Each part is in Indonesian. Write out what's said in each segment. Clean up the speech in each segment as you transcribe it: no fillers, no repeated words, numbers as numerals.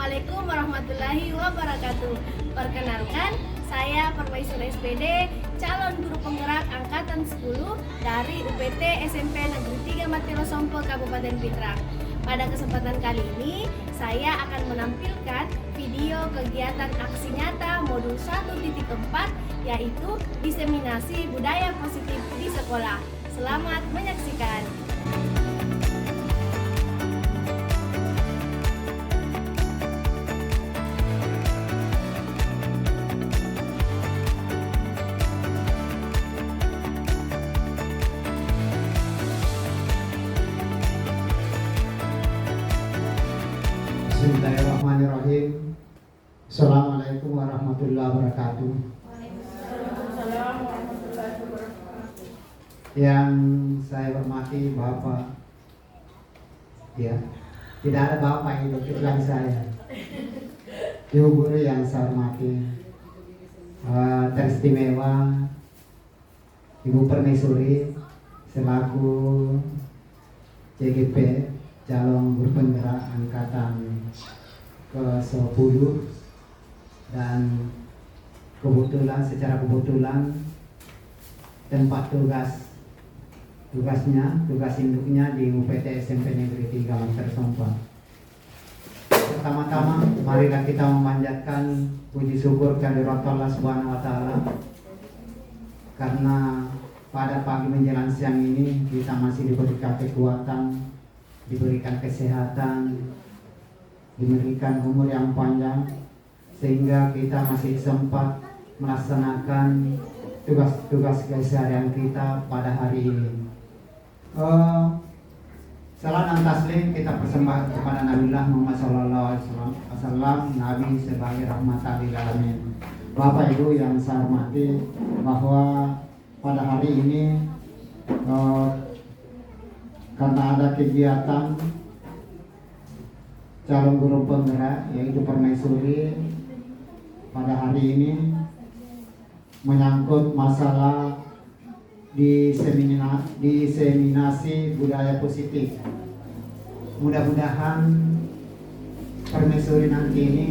Assalamualaikum warahmatullahi wabarakatuh. Perkenalkan, saya Permaisuri SPD, calon guru penggerak angkatan 10 dari UPT SMP Negeri 3 Matiro Sompo, Kabupaten Pindrang. Pada kesempatan kali ini, saya akan menampilkan video kegiatan aksi nyata modul 1.4, yaitu diseminasi budaya positif di sekolah. Selamat menyaksikan. Bismillahirrahmanirrahim. Assalamualaikum warahmatullahi wabarakatuh. Yang saya hormati Bapak, ya, tidak ada Bapak itu kecuali saya. Ibu guru yang saya hormati, teristimewa Ibu Permaisuri selaku CGP calon guru penggerak angkatan ke-10, dan secara kebetulan tempat tugas induknya di UPT SMP Negeri 3 Matiro Sompo. Pertama-tama marilah kita memanjatkan puji syukur kehadirat Allah Subhanahu wa taala, karena pada pagi menjelang siang ini kita masih diberikan kekuatan, diberikan kesehatan, diberikan umur yang panjang, sehingga kita masih sempat melaksanakan tugas-tugas keseharian kita pada hari ini. Salam dan taslim kita persembahkan kepada Nabiullah Muhammad SAW, Nabi sebagai rahmatan lil alamin. Bapak Ibu yang saya hormati, bahwa pada hari ini karena ada kegiatan calon guru penggerak yaitu Permaisuri pada hari ini menyangkut masalah diseminasi budaya positif. Mudah-mudahan Permaisuri nanti ini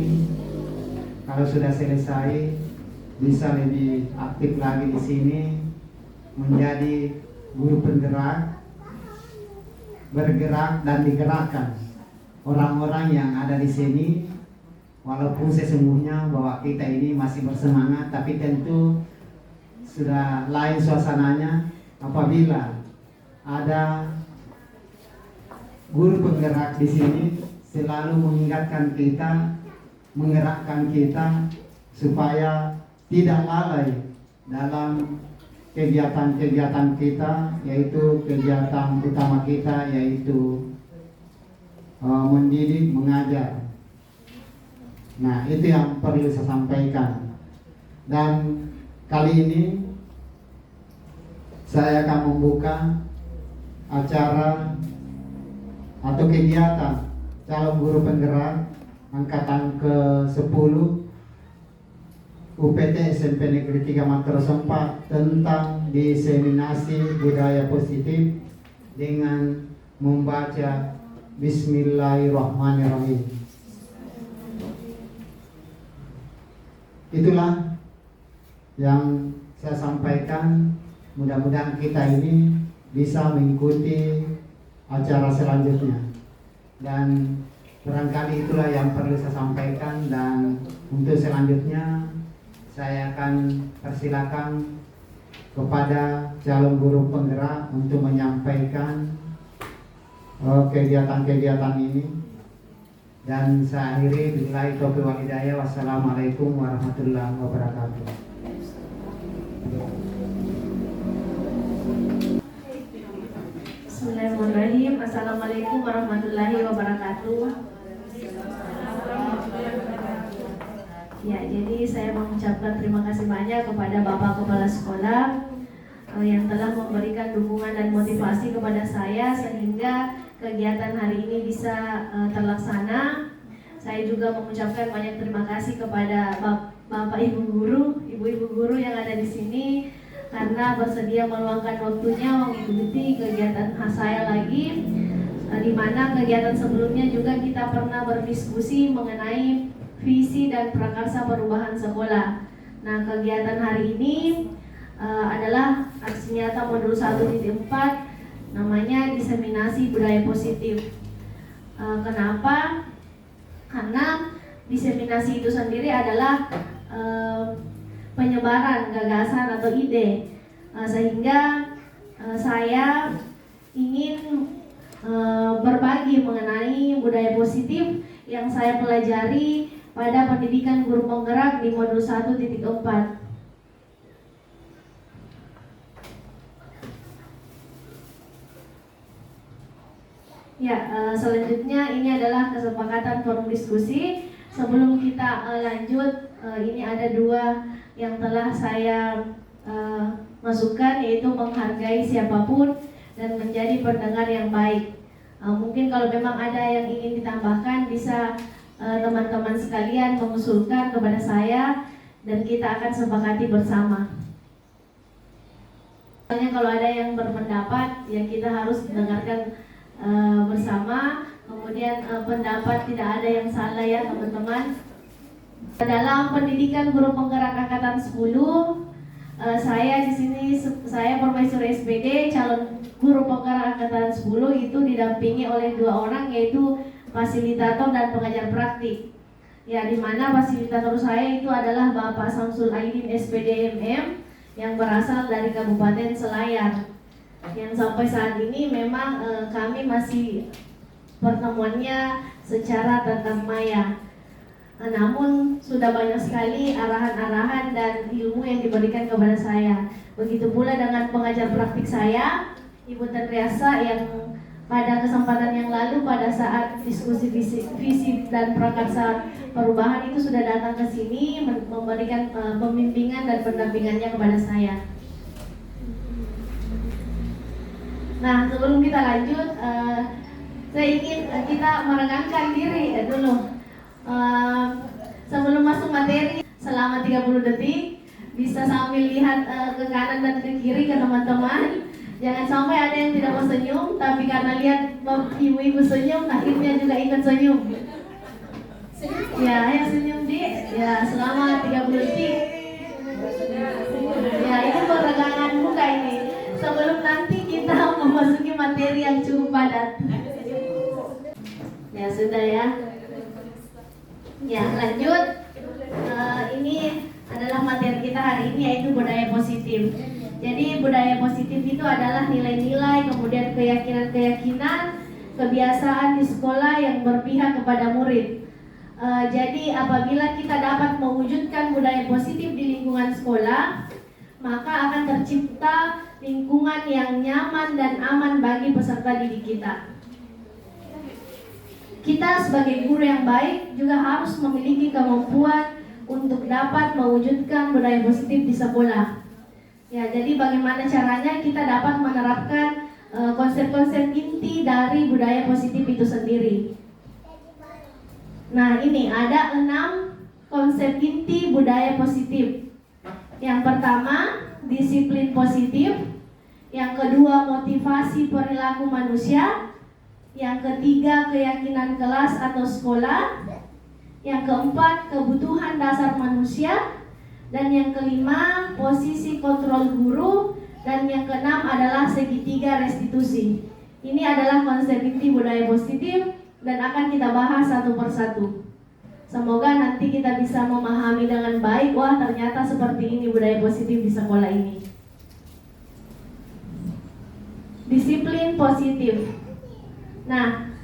kalau sudah selesai bisa lebih aktif lagi di sini menjadi guru penggerak, bergerak dan digerakkan orang-orang yang ada di sini. Walaupun sesungguhnya bahwa kita ini masih bersemangat, tapi tentu sudah lain suasananya apabila ada guru penggerak di sini selalu mengingatkan kita, menggerakkan kita supaya tidak lalai dalam kegiatan-kegiatan kita, yaitu kegiatan utama kita, yaitu mendidik, mengajar. Nah, itu yang perlu saya sampaikan. Dan kali ini saya akan membuka acara atau kegiatan calon guru penggerak angkatan ke-10 UPT SMP Negeri 3 Matiro Sompo tentang diseminasi budaya positif dengan membaca Bismillahirrahmanirrahim. Itulah yang saya sampaikan. Mudah-mudahan kita ini bisa mengikuti acara selanjutnya, dan barangkali itulah yang perlu saya sampaikan. Dan untuk selanjutnya saya akan persilakan kepada calon guru penggerak untuk menyampaikan kegiatan-kegiatan ini. Dan saya akhiri billahi taufiq wal hidayah. Wassalamualaikum warahmatullahi wabarakatuh. Bismillahirrahmanirrahim. Assalamualaikum warahmatullahi wabarakatuh. Ya, jadi saya mengucapkan terima kasih banyak kepada Bapak Kepala Sekolah yang telah memberikan dukungan dan motivasi kepada saya sehingga kegiatan hari ini bisa terlaksana. Saya juga mengucapkan banyak terima kasih kepada Bapak Ibu guru, Ibu-ibu guru yang ada di sini karena bersedia meluangkan waktunya mengikuti kegiatan saya lagi. di mana kegiatan sebelumnya juga kita pernah berdiskusi mengenai visi dan prakarsa perubahan sekolah. Nah, kegiatan hari ini adalah aksi nyata modul 1.4, namanya diseminasi budaya positif. Kenapa? Karena diseminasi itu sendiri adalah penyebaran gagasan atau ide, sehingga saya ingin berbagi mengenai budaya positif yang saya pelajari pada pendidikan guru penggerak di modul 1.4. Ya, selanjutnya ini adalah kesepakatan forum diskusi. Sebelum kita lanjut, ini ada dua yang telah saya masukkan, yaitu menghargai siapapun dan menjadi pendengar yang baik. Mungkin kalau memang ada yang ingin ditambahkan, bisa teman-teman sekalian mengusulkan kepada saya dan kita akan sepakati bersama. Soalnya kalau ada yang berpendapat, ya kita harus mendengarkan bersama. Kemudian pendapat tidak ada yang salah ya teman-teman. Dalam pendidikan guru penggerak angkatan 10, saya di sini saya permaisuri SPD calon guru penggerak angkatan 10 itu didampingi oleh dua orang, yaitu fasilitator dan pengajar praktik. Ya, di mana fasilitator saya itu adalah Bapak Samsul Aidin SPD MM yang berasal dari Kabupaten Selayar. Yang sampai saat ini memang kami masih pertemuannya secara tatap maya. Namun sudah banyak sekali arahan-arahan dan ilmu yang diberikan kepada saya. Begitu pula dengan pengajar praktik saya, Ibu Tenriasa, yang pada kesempatan yang lalu pada saat diskusi visi dan prakarsa perubahan itu sudah datang ke sini memberikan pembimbingan dan pendampingannya kepada saya. Nah, sebelum kita lanjut, saya ingin kita meregangkan diri dulu. Sebelum masuk materi, selama 30 detik bisa sambil lihat ke kanan dan ke kiri ke teman-teman. Jangan sampai ada yang tidak mau senyum, tapi karena lihat ibu-ibu senyum, akhirnya juga ikut senyum. Ya, ayo senyum di. Ya, selama 30 detik. Ya, ini peregangan muka ini. Sebelum nanti kita memasuki materi yang cukup padat. Ya, sudah ya. Ya, lanjut. Ini adalah materi kita hari ini, yaitu budaya positif. Jadi budaya positif itu adalah nilai-nilai, kemudian keyakinan-keyakinan, kebiasaan di sekolah yang berpihak kepada murid. Jadi apabila kita dapat mewujudkan budaya positif di lingkungan sekolah, maka akan tercipta lingkungan yang nyaman dan aman bagi peserta didik kita. Kita sebagai guru yang baik juga harus memiliki kemampuan untuk dapat mewujudkan budaya positif di sekolah. Ya, jadi bagaimana caranya kita dapat menerapkan konsep-konsep inti dari budaya positif itu sendiri. Nah, ini ada 6 konsep inti budaya positif. Yang pertama, disiplin positif. Yang kedua, motivasi perilaku manusia. Yang ketiga, keyakinan kelas atau sekolah. Yang keempat, kebutuhan dasar manusia. Dan yang kelima, posisi kontrol guru. Dan yang keenam adalah segitiga restitusi. Ini adalah konsep inti budaya positif dan akan kita bahas satu persatu. Semoga nanti kita bisa memahami dengan baik, wah ternyata seperti ini budaya positif di sekolah ini. Disiplin positif. Nah,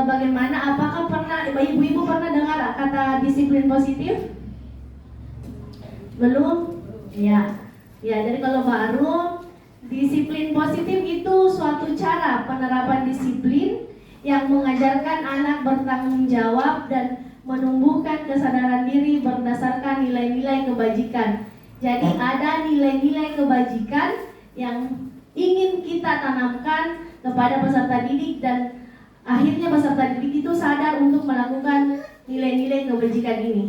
bagaimana? Apakah pernah ibu-ibu pernah dengar kata disiplin positif? Belum? Ya. Ya, jadi kalau baru, disiplin positif itu suatu cara penerapan disiplin yang mengajarkan anak bertanggung jawab dan menumbuhkan kesadaran diri berdasarkan nilai-nilai kebajikan. Jadi ada nilai-nilai kebajikan yang ingin kita tanamkan kepada peserta didik dan akhirnya peserta didik itu sadar untuk melakukan nilai-nilai kebajikan ini.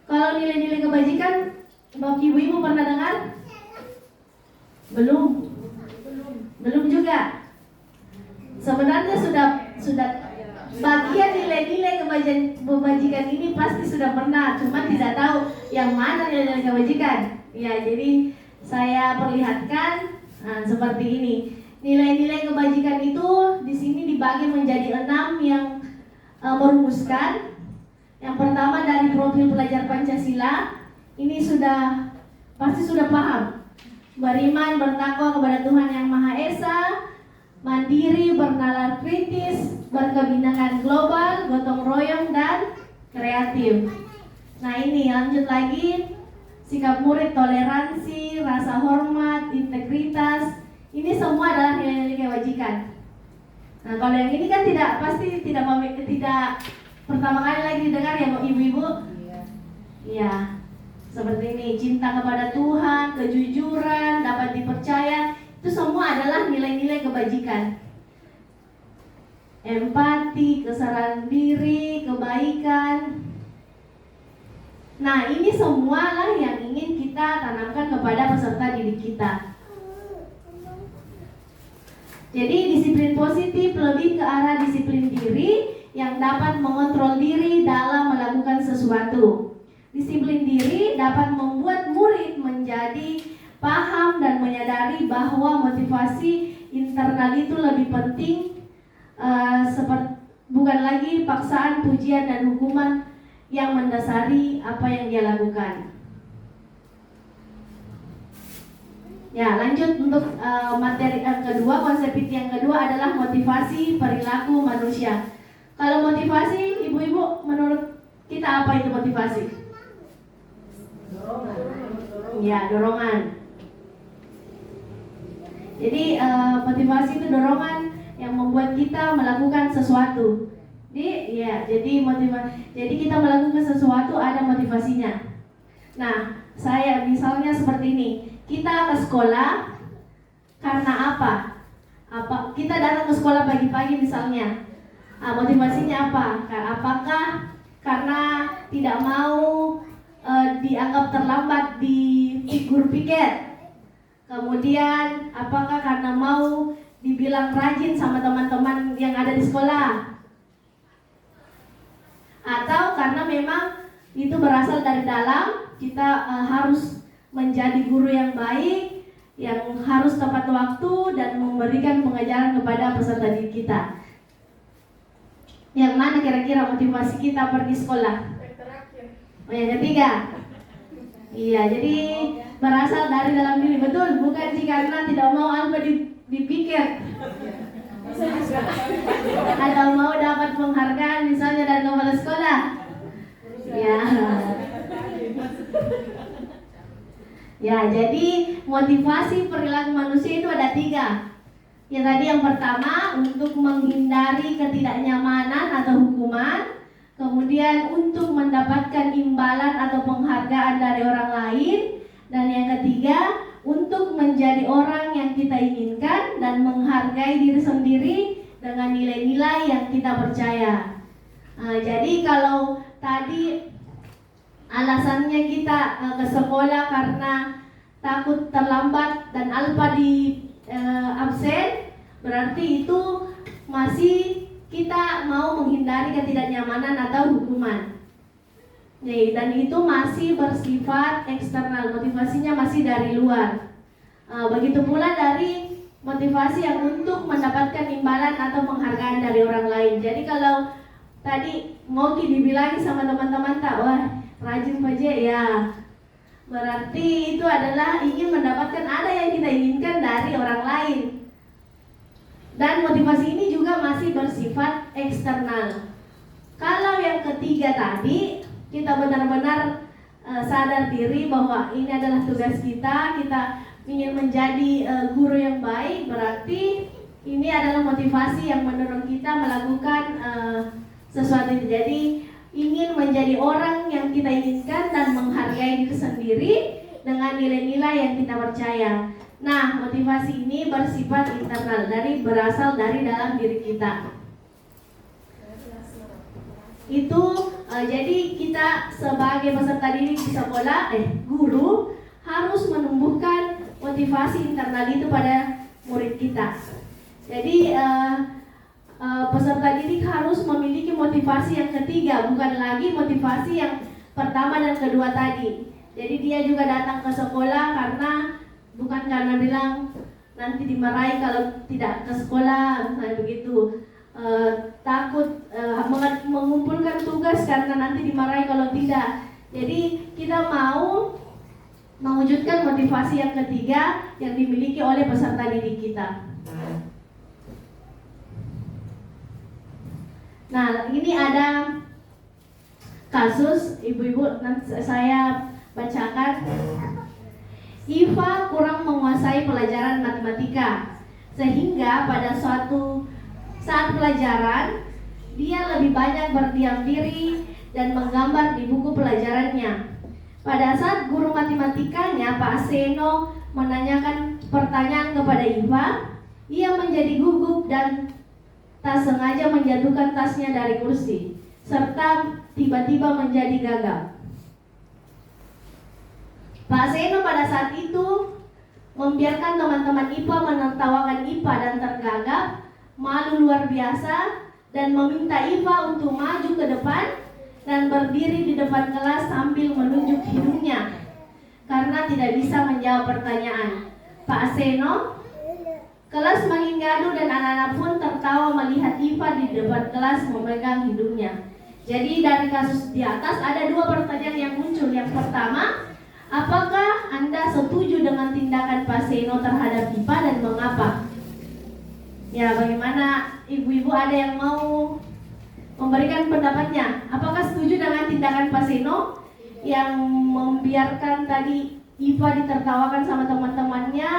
Kalau nilai-nilai kebajikan, Bapak Ibu pernah dengar? Belum juga. Sebenarnya sudah bagian nilai-nilai kebajikan ini pasti sudah pernah, cuma tidak tahu yang mana nilai-nilai kebajikan. Ya, jadi saya perlihatkan seperti ini. Nilai-nilai kebajikan itu di sini dibagi menjadi 6 yang merumuskan. Yang pertama dari profil pelajar Pancasila, ini pasti sudah paham. Beriman, bertakwa kepada Tuhan Yang Maha Esa, mandiri, bernalar kritis, berkebinekaan global, gotong royong, dan kreatif. Nah, ini lanjut lagi, sikap murid, toleransi, rasa hormat, integritas. Ini semua adalah nilai-nilai kebajikan. Nah, kalau yang ini kan tidak pertama kali lagi didengar ya, ibu-ibu. Iya. Seperti ini, cinta kepada Tuhan, kejujuran, dapat dipercaya, itu semua adalah nilai-nilai kebajikan. Empati, kesadaran diri, kebaikan. Nah, ini semualah yang ingin kita tanamkan kepada peserta didik kita. Jadi disiplin positif lebih ke arah disiplin diri yang dapat mengontrol diri dalam melakukan sesuatu. Disiplin diri dapat membuat murid menjadi paham dan menyadari bahwa motivasi internal itu lebih penting, bukan lagi paksaan, pujian, dan hukuman yang mendasari apa yang dia lakukan. Ya, lanjut untuk materi yang kedua, konsep yang kedua adalah motivasi perilaku manusia. Kalau motivasi, ibu-ibu, menurut kita apa itu motivasi? Ya, dorongan. Jadi motivasi itu dorongan yang membuat kita melakukan sesuatu. Jadi kita melakukan sesuatu ada motivasinya. Nah, saya misalnya seperti ini. Kita ke sekolah karena apa? Kita datang ke sekolah pagi-pagi misalnya. Motivasinya apa? Apakah karena tidak mau dianggap terlambat di guru piket? Kemudian apakah karena mau dibilang rajin sama teman-teman yang ada di sekolah? Atau karena memang itu berasal dari dalam, kita harus menjadi guru yang baik, yang harus tepat waktu dan memberikan pengajaran kepada peserta didik kita. Yang mana kira-kira motivasi kita pergi sekolah? Oh, yang ketiga. Iya, jadi berasal dari dalam diri, betul, bukan karena tidak mau apa dipikir. Atau mau dapat penghargaan misalnya dari kepala sekolah. Ya. Ya, jadi motivasi perilaku manusia itu ada 3. Ya, tadi yang pertama untuk menghindari ketidaknyamanan atau hukuman, kemudian untuk mendapatkan imbalan atau penghargaan dari orang lain, dan yang ketiga untuk menjadi orang yang kita inginkan dan menghargai diri sendiri dengan nilai-nilai yang kita percaya. Jadi kalau tadi alasannya kita ke sekolah karena takut terlambat dan alpa di absen, berarti itu masih kita mau menghindari ketidaknyamanan atau hukuman. Dan itu masih bersifat eksternal, motivasinya masih dari luar. Begitu pula dari motivasi yang untuk mendapatkan imbalan atau penghargaan dari orang lain. Jadi kalau tadi mau dibilangin sama teman-teman tak, wah rajin aja ya, berarti itu adalah ingin mendapatkan ada yang kita inginkan dari orang lain. Dan motivasi ini juga masih bersifat eksternal. Kalau yang ketiga tadi, kita benar-benar sadar diri bahwa ini adalah tugas kita ingin menjadi guru yang baik, berarti ini adalah motivasi yang mendorong kita melakukan sesuatu itu. Jadi ingin menjadi orang yang kita inginkan dan menghargai diri sendiri dengan nilai-nilai yang kita percaya. Nah, motivasi ini bersifat internal, berasal dari dalam diri kita. Itu jadi kita sebagai peserta didik di sekolah, guru harus menumbuhkan motivasi internal itu pada murid kita. Jadi peserta didik harus memiliki motivasi yang ketiga, bukan lagi motivasi yang pertama dan kedua tadi. Jadi dia juga datang ke sekolah bukan karena bilang nanti dimarahi kalau tidak ke sekolah, misalnya begitu. Takut mengumpulkan tugas karena nanti dimarahi kalau tidak. Jadi kita mau mewujudkan motivasi yang ketiga yang dimiliki oleh peserta didik kita. Nah, ini ada kasus ibu-ibu, nanti saya bacakan. Iva kurang menguasai pelajaran matematika, sehingga pada suatu saat pelajaran dia lebih banyak berdiam diri dan menggambar di buku pelajarannya. Pada saat guru matematikanya, Pak Seno, menanyakan pertanyaan kepada Iva, ia menjadi gugup dan tak sengaja menjatuhkan tasnya dari kursi, serta tiba-tiba menjadi gagap. Pak Seno pada saat itu membiarkan teman-teman IPA menertawakan IPA dan tergagap, malu luar biasa, dan meminta Iva untuk maju ke depan dan berdiri di depan kelas sambil menunjuk hidungnya karena tidak bisa menjawab pertanyaan. Pak Seno, kelas makin gaduh dan anak-anak pun tertawa melihat Iva di depan kelas memegang hidungnya. Jadi dari kasus di atas ada dua pertanyaan yang muncul. Yang pertama, apakah Anda setuju dengan tindakan Pak Seno terhadap Iva dan mengapa? Ya, bagaimana ibu-ibu, ada yang mau memberikan pendapatnya? Apakah setuju dengan tindakan Pak Seno yang membiarkan tadi Iva ditertawakan sama teman-temannya,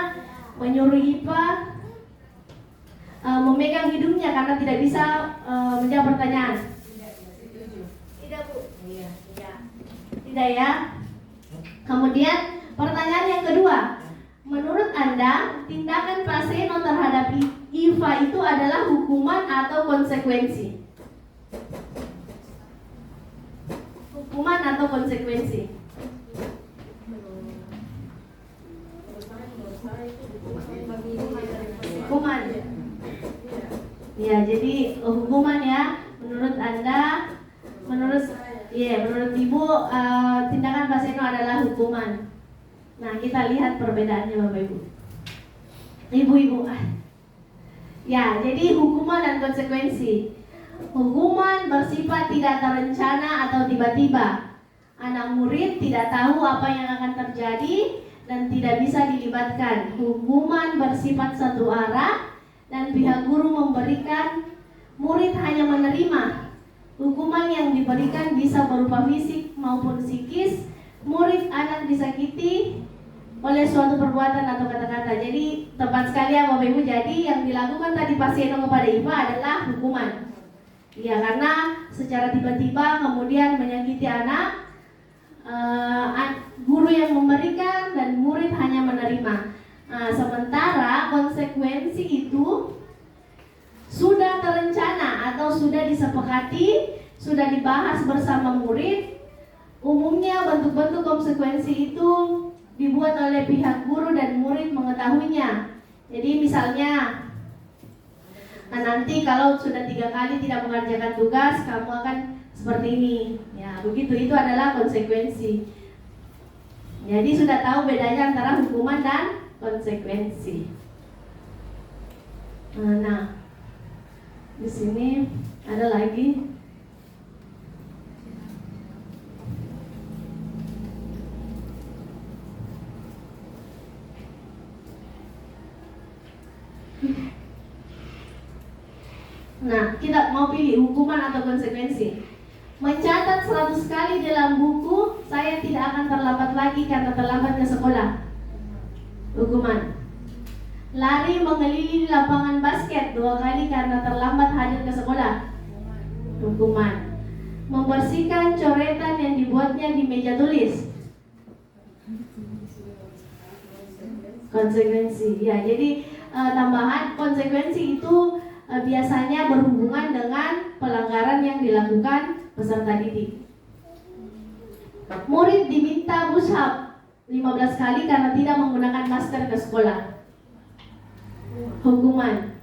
menyuruh Iva memegang hidungnya karena tidak bisa menjawab pertanyaan? Tidak, Bu. Iya. Tidak ya. Kemudian pertanyaan yang kedua, menurut Anda tindakan Pak Seno terhadap Iva itu adalah hukuman atau konsekuensi? Hukuman atau konsekuensi? Hukuman. Ya, jadi hukuman ya. Menurut Anda, menurut Ibu, tindakan Pak Seno adalah hukuman. Nah, kita lihat perbedaannya Bapak Ibu. Ibu-ibu. Ya, jadi hukuman dan konsekuensi. Hukuman bersifat tidak terencana atau tiba-tiba. Anak murid tidak tahu apa yang akan terjadi dan tidak bisa dilibatkan. Hukuman bersifat satu arah dan pihak guru memberikan, murid hanya menerima. Hukuman yang diberikan bisa berupa fisik maupun psikis. Murid anak disakiti oleh suatu perbuatan atau kata-kata. Jadi tepat sekali ya Bapak Ibu. Jadi yang dilakukan tadi Pak Seno kepada Iva adalah hukuman. Ya, karena secara tiba-tiba kemudian menyakiti anak, guru yang memberikan dan murid hanya menerima. Nah, sementara konsekuensi itu sudah terencana atau sudah disepakati, sudah dibahas bersama murid. Umumnya bentuk-bentuk konsekuensi itu dibuat oleh pihak guru dan murid mengetahuinya. Jadi misalnya, nanti kalau sudah 3 kali tidak mengerjakan tugas, kamu akan seperti ini. Ya, begitu, itu adalah konsekuensi. Jadi sudah tahu bedanya antara hukuman dan konsekuensi. Nah, di sini ada lagi. Nah, kita mau pilih hukuman atau konsekuensi. Mencatat 100 kali dalam buku, saya tidak akan terlambat lagi karena terlambat ke sekolah. Hukuman. Lari mengelilingi lapangan basket 2 kali karena terlambat hadir ke sekolah. Hukuman. Membersihkan coretan yang dibuatnya di meja tulis. Konsekuensi. Ya, jadi tambahan konsekuensi itu biasanya berhubungan dengan pelanggaran yang dilakukan peserta didik. Murid diminta push-up 15 kali karena tidak menggunakan masker ke sekolah. Hukuman.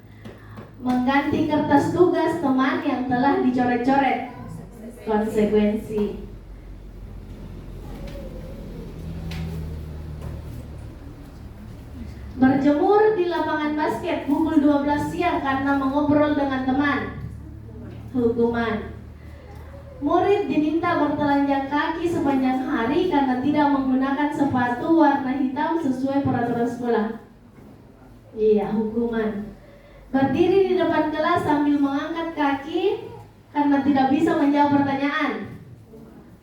mengganti kertas tugas teman yang telah dicoret-coret. Konsekuensi. Berjemur di lapangan basket pukul 12 siang karena mengobrol dengan teman. Hukuman. Murid diminta bertelanjang kaki sepanjang hari karena tidak menggunakan sepatu warna hitam sesuai peraturan sekolah. Iya, hukuman. Berdiri di depan kelas sambil mengangkat kaki karena tidak bisa menjawab pertanyaan.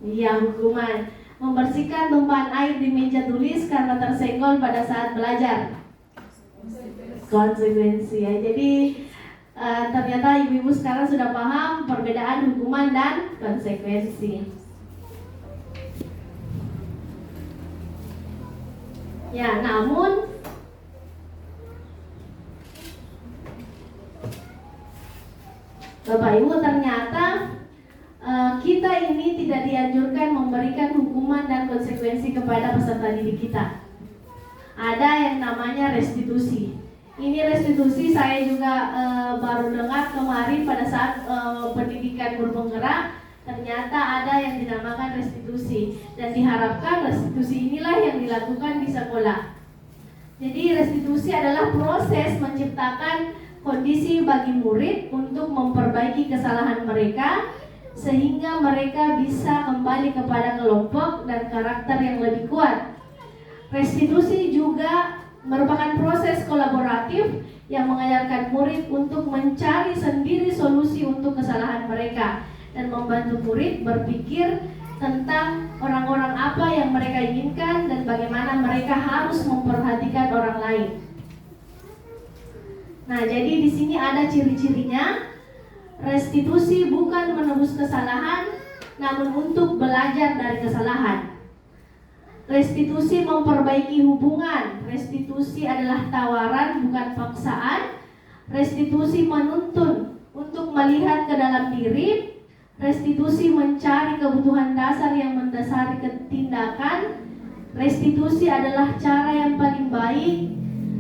Iya, hukuman. Membersihkan tumpahan air di meja tulis karena tersenggol pada saat belajar. Konsekuensi ya. Jadi ternyata ibu-ibu sekarang sudah paham perbedaan hukuman dan konsekuensi. Ya, namun Bapak Ibu, ternyata kita ini tidak dianjurkan memberikan hukuman dan konsekuensi kepada peserta didik kita. Ada yang namanya restitusi. Ini restitusi saya juga baru dengar kemarin pada saat pendidikan guru penggerak. Ternyata ada yang dinamakan restitusi, dan diharapkan restitusi inilah yang dilakukan di sekolah. Jadi restitusi adalah proses menciptakan kondisi bagi murid untuk memperbaiki kesalahan mereka sehingga mereka bisa kembali kepada kelompok dan karakter yang lebih kuat. Restitusi juga merupakan proses kolaboratif yang mengajarkan murid untuk mencari sendiri solusi untuk kesalahan mereka dan membantu murid berpikir tentang orang-orang apa yang mereka inginkan dan bagaimana mereka harus memperhatikan orang lain. Nah, jadi di sini ada ciri-cirinya. Restitusi bukan menebus kesalahan, namun untuk belajar dari kesalahan. Restitusi memperbaiki hubungan. Restitusi adalah tawaran, bukan paksaan. Restitusi menuntun untuk melihat ke dalam diri. Restitusi mencari kebutuhan dasar yang mendasari tindakan. Restitusi adalah cara yang paling baik.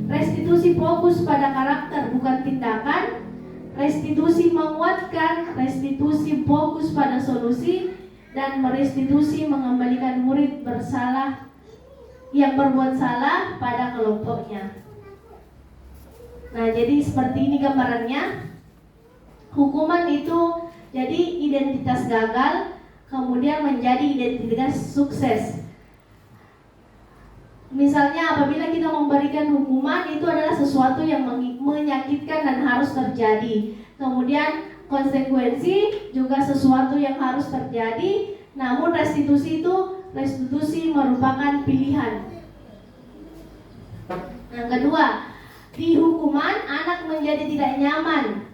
Restitusi fokus pada karakter, bukan tindakan. Restitusi menguatkan. Restitusi fokus pada solusi. Dan merestitusi mengembalikan murid bersalah yang berbuat salah pada kelompoknya. Nah, jadi seperti ini gambarannya. Hukuman itu jadi identitas gagal, kemudian menjadi identitas sukses. Misalnya apabila kita memberikan hukuman, itu adalah sesuatu yang menyakitkan dan harus terjadi. Kemudian konsekuensi juga sesuatu yang harus terjadi, namun restitusi merupakan pilihan. Yang kedua, di hukuman anak menjadi tidak nyaman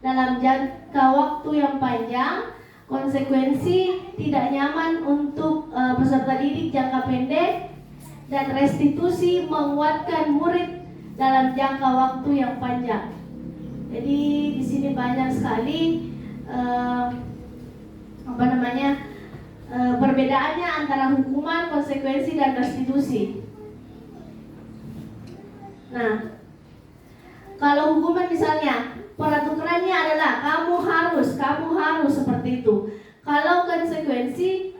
dalam jangka waktu yang panjang. Konsekuensi tidak nyaman untuk peserta didik jangka pendek, dan restitusi menguatkan murid dalam jangka waktu yang panjang. Jadi di sini banyak sekali perbedaannya antara hukuman, konsekuensi, dan restitusi. Nah, kalau hukuman misalnya peraturannya adalah kamu harus seperti itu. Kalau konsekuensi,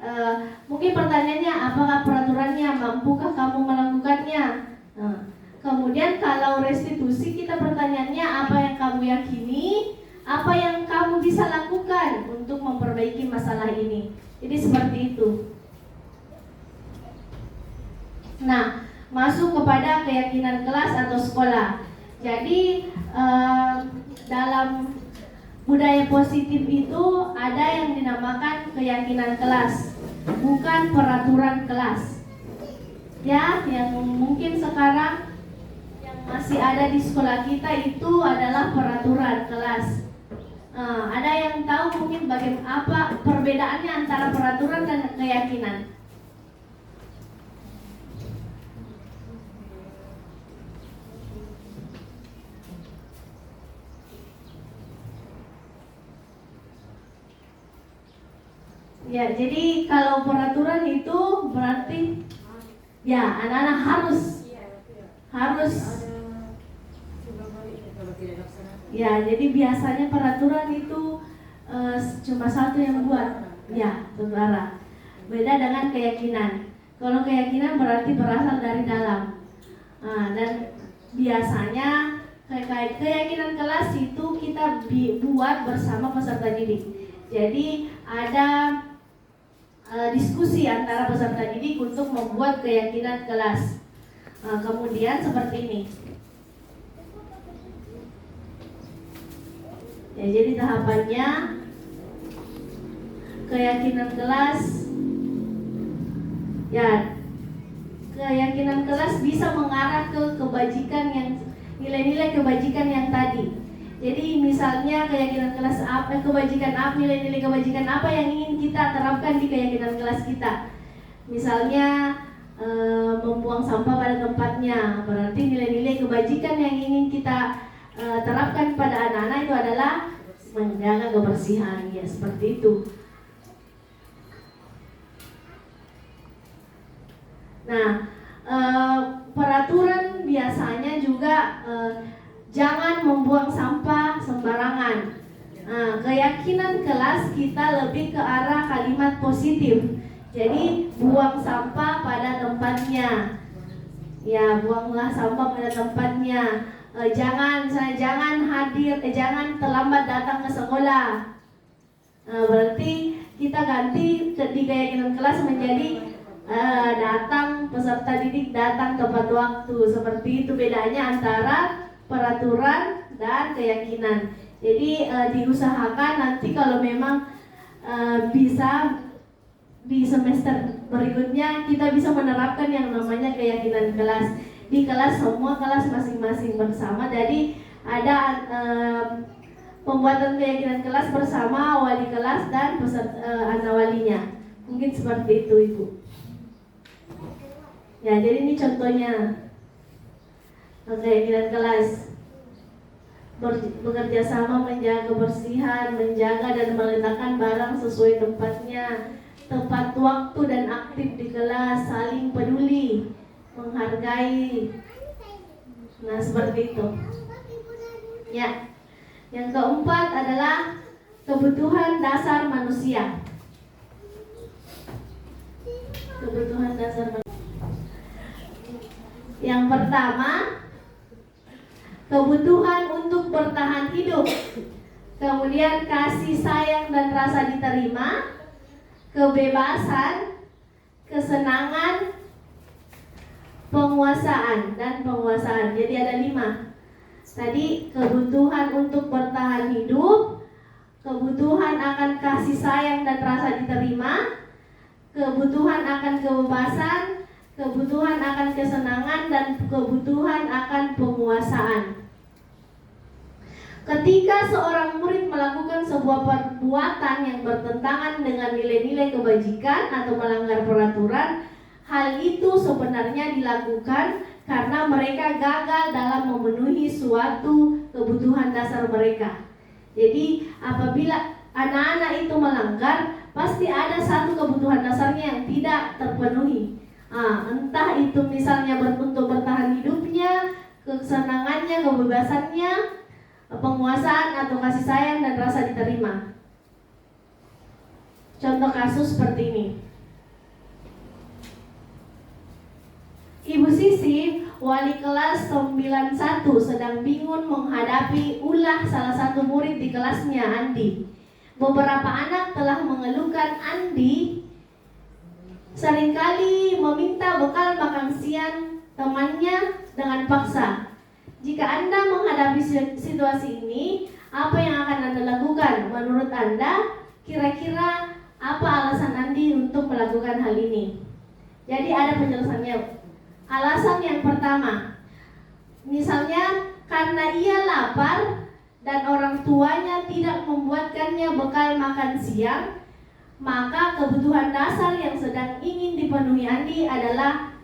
mungkin pertanyaannya apakah peraturannya, mampukah kamu melakukannya? Nah, kemudian kalau restitusi, kita pertanyaannya apa yang kamu yakini, apa yang kamu bisa lakukan untuk memperbaiki masalah ini. Jadi seperti itu. Nah, masuk kepada keyakinan kelas atau sekolah. Jadi dalam budaya positif itu ada yang dinamakan keyakinan kelas, bukan peraturan kelas. Ya, yang mungkin sekarang masih ada di sekolah kita itu adalah peraturan kelas. Ada yang tahu mungkin bagaimana apa perbedaannya antara peraturan dan keyakinan? Ya, jadi kalau peraturan itu berarti ya anak-anak harus Ya, jadi biasanya peraturan itu cuma satu yang buat, ya, saudara. Beda dengan keyakinan. Kalau keyakinan berarti berasal dari dalam. Dan biasanya keyakinan kelas itu kita buat bersama peserta didik. Jadi ada diskusi antara peserta didik untuk membuat keyakinan kelas. Kemudian seperti ini. Ya, jadi tahapannya keyakinan kelas. Ya, keyakinan kelas bisa mengarah ke kebajikan yang nilai-nilai kebajikan yang tadi. Jadi misalnya keyakinan kelas apa, kebajikan apa, nilai-nilai kebajikan apa yang ingin kita terapkan di keyakinan kelas kita. Misalnya membuang sampah pada tempatnya, berarti nilai-nilai kebajikan yang ingin kita terapkan pada anak-anak itu adalah menjaga kebersihan, ya seperti itu. Nah, peraturan biasanya juga jangan membuang sampah sembarangan. Keyakinan kelas kita lebih ke arah kalimat positif. Jadi buang sampah pada tempatnya. Ya, buanglah sampah pada tempatnya. Jangan terlambat datang ke sekolah. Berarti kita ganti di keyakinan kelas menjadi peserta didik datang tepat waktu. Seperti itu bedanya antara peraturan dan keyakinan. Jadi diusahakan nanti kalau memang bisa di semester berikutnya kita bisa menerapkan yang namanya keyakinan kelas di kelas, semua kelas masing-masing bersama. Jadi ada pembuatan keyakinan kelas bersama wali kelas dan anak walinya. Mungkin seperti itu, Ibu. Ya, jadi ini contohnya keyakinan kelas. Bekerja sama menjaga kebersihan, menjaga dan meletakkan barang sesuai tempatnya, tepat waktu dan aktif di kelas, saling peduli, menghargai. Nah, seperti itu. Ya. Yang keempat adalah kebutuhan dasar manusia. Kebutuhan dasar manusia. Yang pertama, kebutuhan untuk bertahan hidup. Kemudian kasih sayang dan rasa diterima, kebebasan, kesenangan, penguasaan dan penguasaan. Jadi ada 5. Tadi kebutuhan untuk bertahan hidup, kebutuhan akan kasih sayang dan rasa diterima, kebutuhan akan kebebasan, kebutuhan akan kesenangan, dan kebutuhan akan penguasaan. Ketika seorang murid melakukan sebuah perbuatan yang bertentangan dengan nilai-nilai kebajikan atau melanggar peraturan, hal itu sebenarnya dilakukan karena mereka gagal dalam memenuhi suatu kebutuhan dasar mereka. Jadi apabila anak-anak itu melanggar, pasti ada satu kebutuhan dasarnya yang tidak terpenuhi. Entah itu misalnya untuk bertahan hidupnya, kesenangannya, kebebasannya, penguasaan atau kasih sayang dan rasa diterima. Contoh kasus seperti ini. Ibu Sisi, wali kelas 91, sedang bingung menghadapi ulah salah satu murid di kelasnya, Andi. Beberapa anak telah mengeluhkan Andi seringkali meminta bekal makan siang temannya dengan paksa. Jika Anda menghadapi situasi ini, apa yang akan Anda lakukan? Menurut Anda, kira-kira apa alasan Andi untuk melakukan hal ini? Jadi ada penjelasannya. Alasan yang pertama, misalnya karena ia lapar dan orang tuanya tidak membuatkannya bekal makan siang, maka kebutuhan dasar yang sedang ingin dipenuhi Andi adalah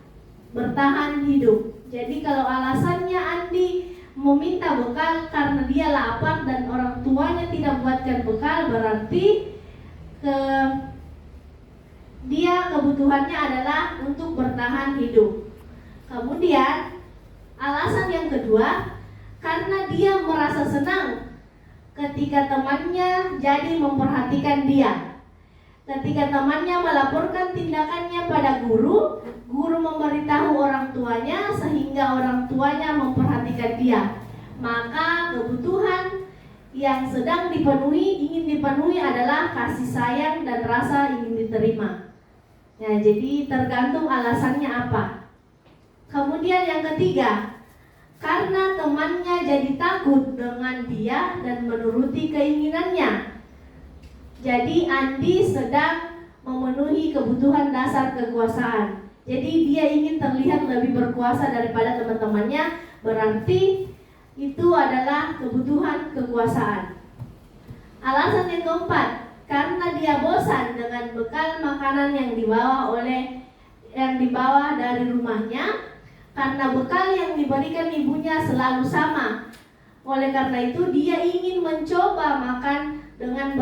bertahan hidup. Jadi kalau alasannya Andi meminta bekal karena dia lapar dan orang tuanya tidak buatkan bekal, berarti dia kebutuhannya adalah untuk bertahan hidup. Kemudian alasan yang kedua, karena dia merasa senang ketika temannya jadi memperhatikan dia. Ketika temannya melaporkan tindakannya pada guru, guru memberitahu orang tuanya sehingga orang tuanya memperhatikan dia. Maka kebutuhan yang sedang ingin dipenuhi adalah kasih sayang dan rasa ingin diterima. Ya, jadi tergantung alasannya apa. Kemudian yang ketiga, karena temannya jadi takut dengan dia dan menuruti keinginannya. Jadi Andi sedang memenuhi kebutuhan dasar kekuasaan. Jadi dia ingin terlihat lebih berkuasa daripada teman-temannya, berarti itu adalah kebutuhan kekuasaan. Alasan yang keempat, karena dia bosan dengan bekal makanan yang dibawa dari rumahnya, karena bekal yang diberikan ibunya selalu sama. Oleh karena itu dia ingin mencoba makan dengan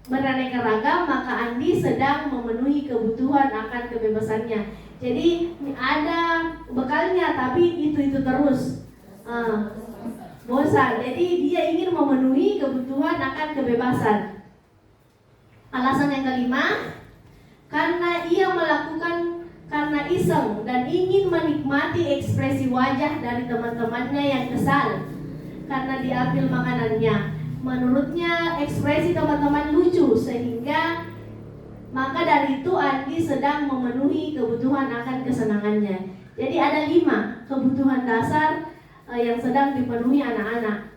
beraneka ragam, maka Andi sedang memenuhi kebutuhan akan kebebasannya. Jadi ada bekalnya tapi itu terus bosan. Jadi dia ingin memenuhi kebutuhan akan kebebasan. Alasan yang kelima, karena ia melakukan karena iseng dan ingin menikmati ekspresi wajah dari teman-temannya yang kesal karena diambil makanannya. Menurutnya ekspresi teman-teman lucu, sehingga maka dari itu Andi sedang memenuhi kebutuhan akan kesenangannya. Jadi ada 5 kebutuhan dasar yang sedang dipenuhi anak-anak.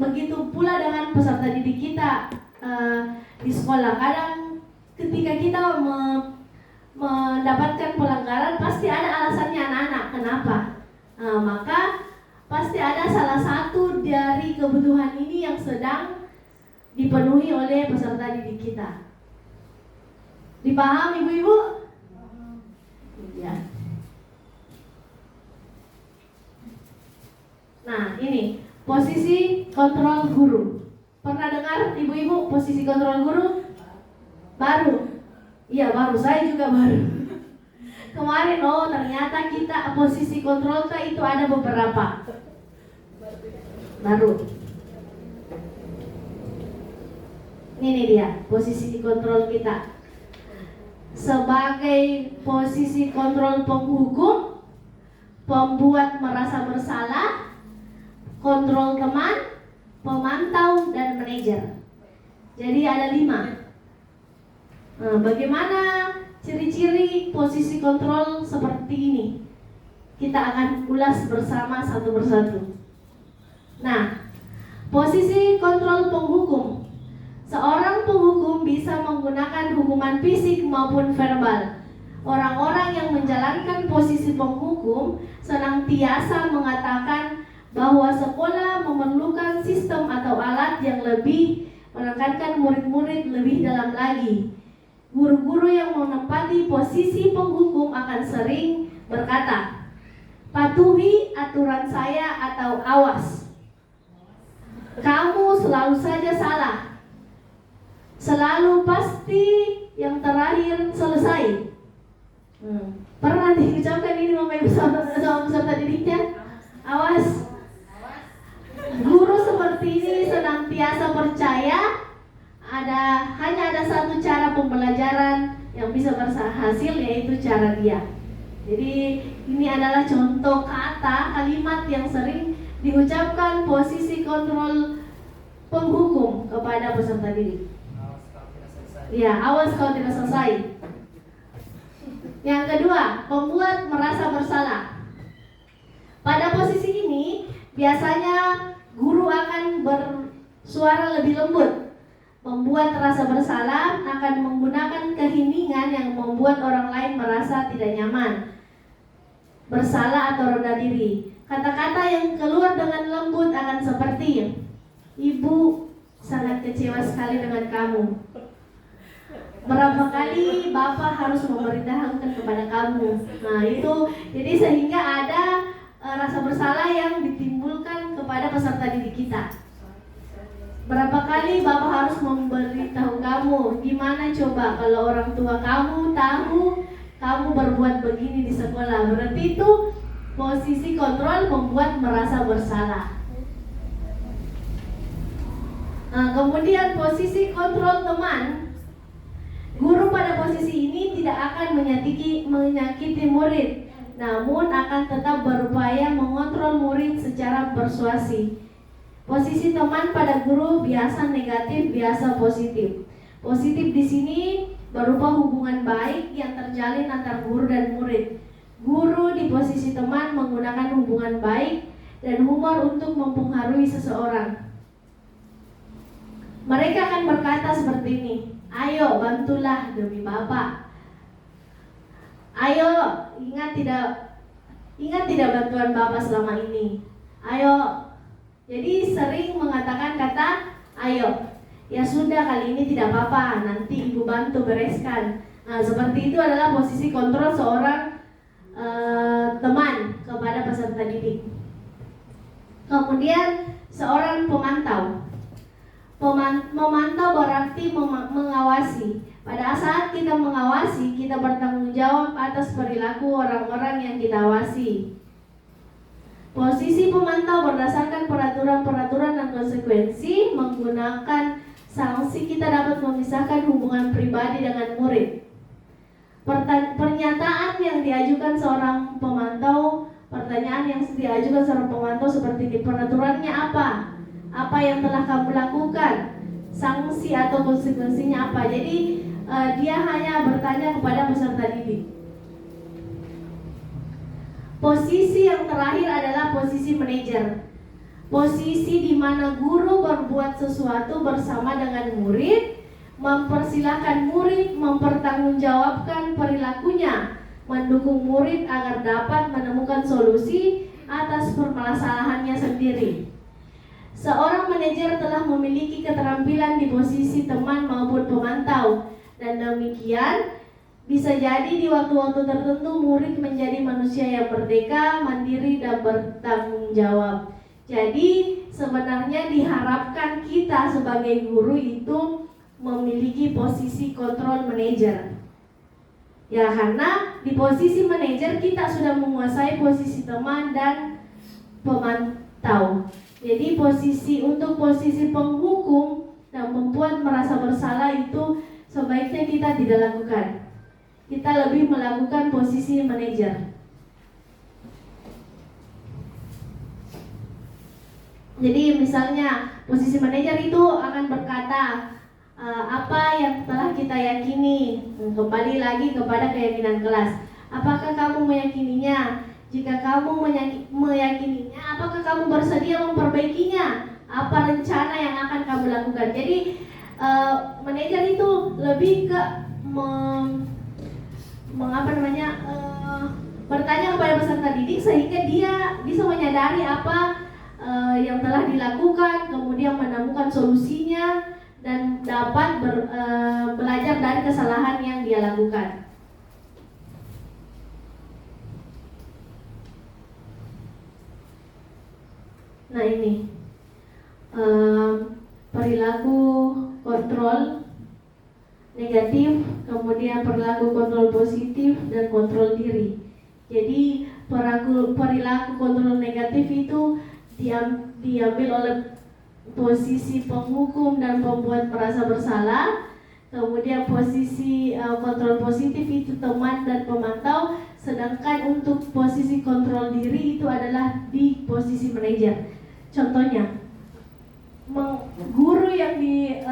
Begitu pula dengan peserta didik kita di sekolah. Kadang ketika kita mendapatkan pelanggaran, pasti ada alasannya anak-anak kenapa. Maka pasti ada salah satu dari kebutuhan ini yang sedang dipenuhi oleh peserta didik kita. Dipahami ibu-ibu? Ya. Nah, ini posisi kontrol guru. Pernah dengar ibu-ibu posisi kontrol guru? Baru? Iya baru, saya juga baru. Kemarin ternyata kita posisi kontrol itu ada beberapa. Baru. Ini dia posisi kontrol kita. Sebagai posisi kontrol penghukum, pembuat merasa bersalah, kontrol teman, pemantau, dan manajer. Jadi ada 5. Bagaimana ciri-ciri posisi kontrol seperti ini? Kita akan ulas bersama satu persatu. Nah, posisi kontrol penghukum. Seorang penghukum bisa menggunakan hukuman fisik maupun verbal. Orang-orang yang menjalankan posisi penghukum senantiasa mengatakan bahwa sekolah memerlukan sistem atau alat yang lebih menekankan murid-murid lebih dalam lagi. Guru-guru yang menempati posisi penghukum akan sering berkata, "Patuhi aturan saya," atau "Awas, kamu selalu saja salah. Selalu pasti yang terakhir selesai." Pernah diucapkan ini sama ibu sama peserta didiknya? Awas. Guru seperti ini senantiasa percaya hanya ada satu cara pembelajaran yang bisa berhasil, yaitu cara dia. Jadi ini adalah contoh kalimat yang sering diucapkan posisi kontrol penghukum kepada peserta didik. Ya, awas kalau tidak selesai. Yang kedua, pembuat merasa bersalah. Pada posisi ini biasanya guru akan bersuara lebih lembut. Membuat rasa bersalah akan menggunakan keheningan yang membuat orang lain merasa tidak nyaman, bersalah atau rendah diri. Kata-kata yang keluar dengan lembut akan seperti, "Ibu sangat kecewa sekali dengan kamu. Berapa kali Bapak harus memberitahukan kepada kamu." Nah itu, jadi sehingga ada rasa bersalah yang ditimbulkan kepada peserta didik kita. Berapa kali Bapak harus memberitahu kamu? Gimana coba kalau orang tua kamu tahu kamu berbuat begini di sekolah? Berarti itu Posisi kontrol membuat merasa bersalah. Nah, kemudian posisi kontrol teman. Guru pada posisi ini tidak akan menyakiti murid, namun akan tetap berupaya mengontrol murid secara persuasi. Posisi teman pada guru biasa negatif, biasa positif. Positif di sini berupa hubungan baik yang terjalin antar guru dan murid. Guru di posisi teman menggunakan hubungan baik dan humor untuk mempengaruhi seseorang. Mereka akan berkata seperti ini, "Ayo bantulah demi Bapak. Ayo ingat tidak bantuan Bapak selama ini. Ayo." Jadi sering mengatakan kata "ayo". Ya sudah, kali ini tidak apa-apa, nanti ibu bantu bereskan. Nah, seperti itu adalah posisi kontrol seorang teman kepada peserta didik. Kemudian seorang pemantau. Memantau berarti mengawasi. Pada saat kita mengawasi, kita bertanggung jawab atas perilaku orang-orang yang kita awasi. Posisi pemantau berdasarkan peraturan-peraturan dan konsekuensi. Menggunakan sanksi kita dapat memisahkan hubungan pribadi dengan murid. Pernyataan yang diajukan seorang pemantau, pertanyaan yang diajukan seorang pemantau seperti ini, peraturannya apa? Apa yang telah kamu lakukan? Sanksi atau konsekuensinya apa? Jadi dia hanya bertanya kepada peserta didik. Posisi yang terakhir adalah posisi manajer. Posisi di mana guru berbuat sesuatu bersama dengan murid, mempersilahkan murid mempertanggungjawabkan perilakunya, mendukung murid agar dapat menemukan solusi atas permasalahannya sendiri. Seorang manajer telah memiliki keterampilan di posisi teman maupun pemantau, dan demikian bisa jadi di waktu-waktu tertentu murid menjadi manusia yang merdeka, mandiri, dan bertanggung jawab. Jadi sebenarnya diharapkan kita sebagai guru itu memiliki posisi kontrol manajer. Ya, karena di posisi manajer kita sudah menguasai posisi teman dan pemantau. Jadi untuk posisi penghukum dan membuat merasa bersalah itu sebaiknya kita tidak lakukan. Kita lebih melakukan posisi manajer. Jadi misalnya posisi manajer itu akan berkata apa yang telah kita yakini. Kembali lagi kepada keyakinan kelas. Apakah kamu meyakininya? Jika kamu meyakininya, apakah kamu bersedia memperbaikinya? Apa rencana yang akan kamu lakukan? Jadi manajer itu lebih ke bertanya kepada peserta didik sehingga dia bisa menyadari apa yang telah dilakukan, kemudian menemukan solusinya dan dapat belajar dari kesalahan yang dia lakukan. Nah, ini perilaku kontrol negatif, kemudian perilaku kontrol positif, dan kontrol diri. Jadi perilaku kontrol negatif itu diambil oleh posisi penghukum dan pembuat merasa bersalah. Kemudian posisi kontrol positif itu teman dan pemantau. Sedangkan untuk posisi kontrol diri itu adalah di posisi manajer. Contohnya, guru yang di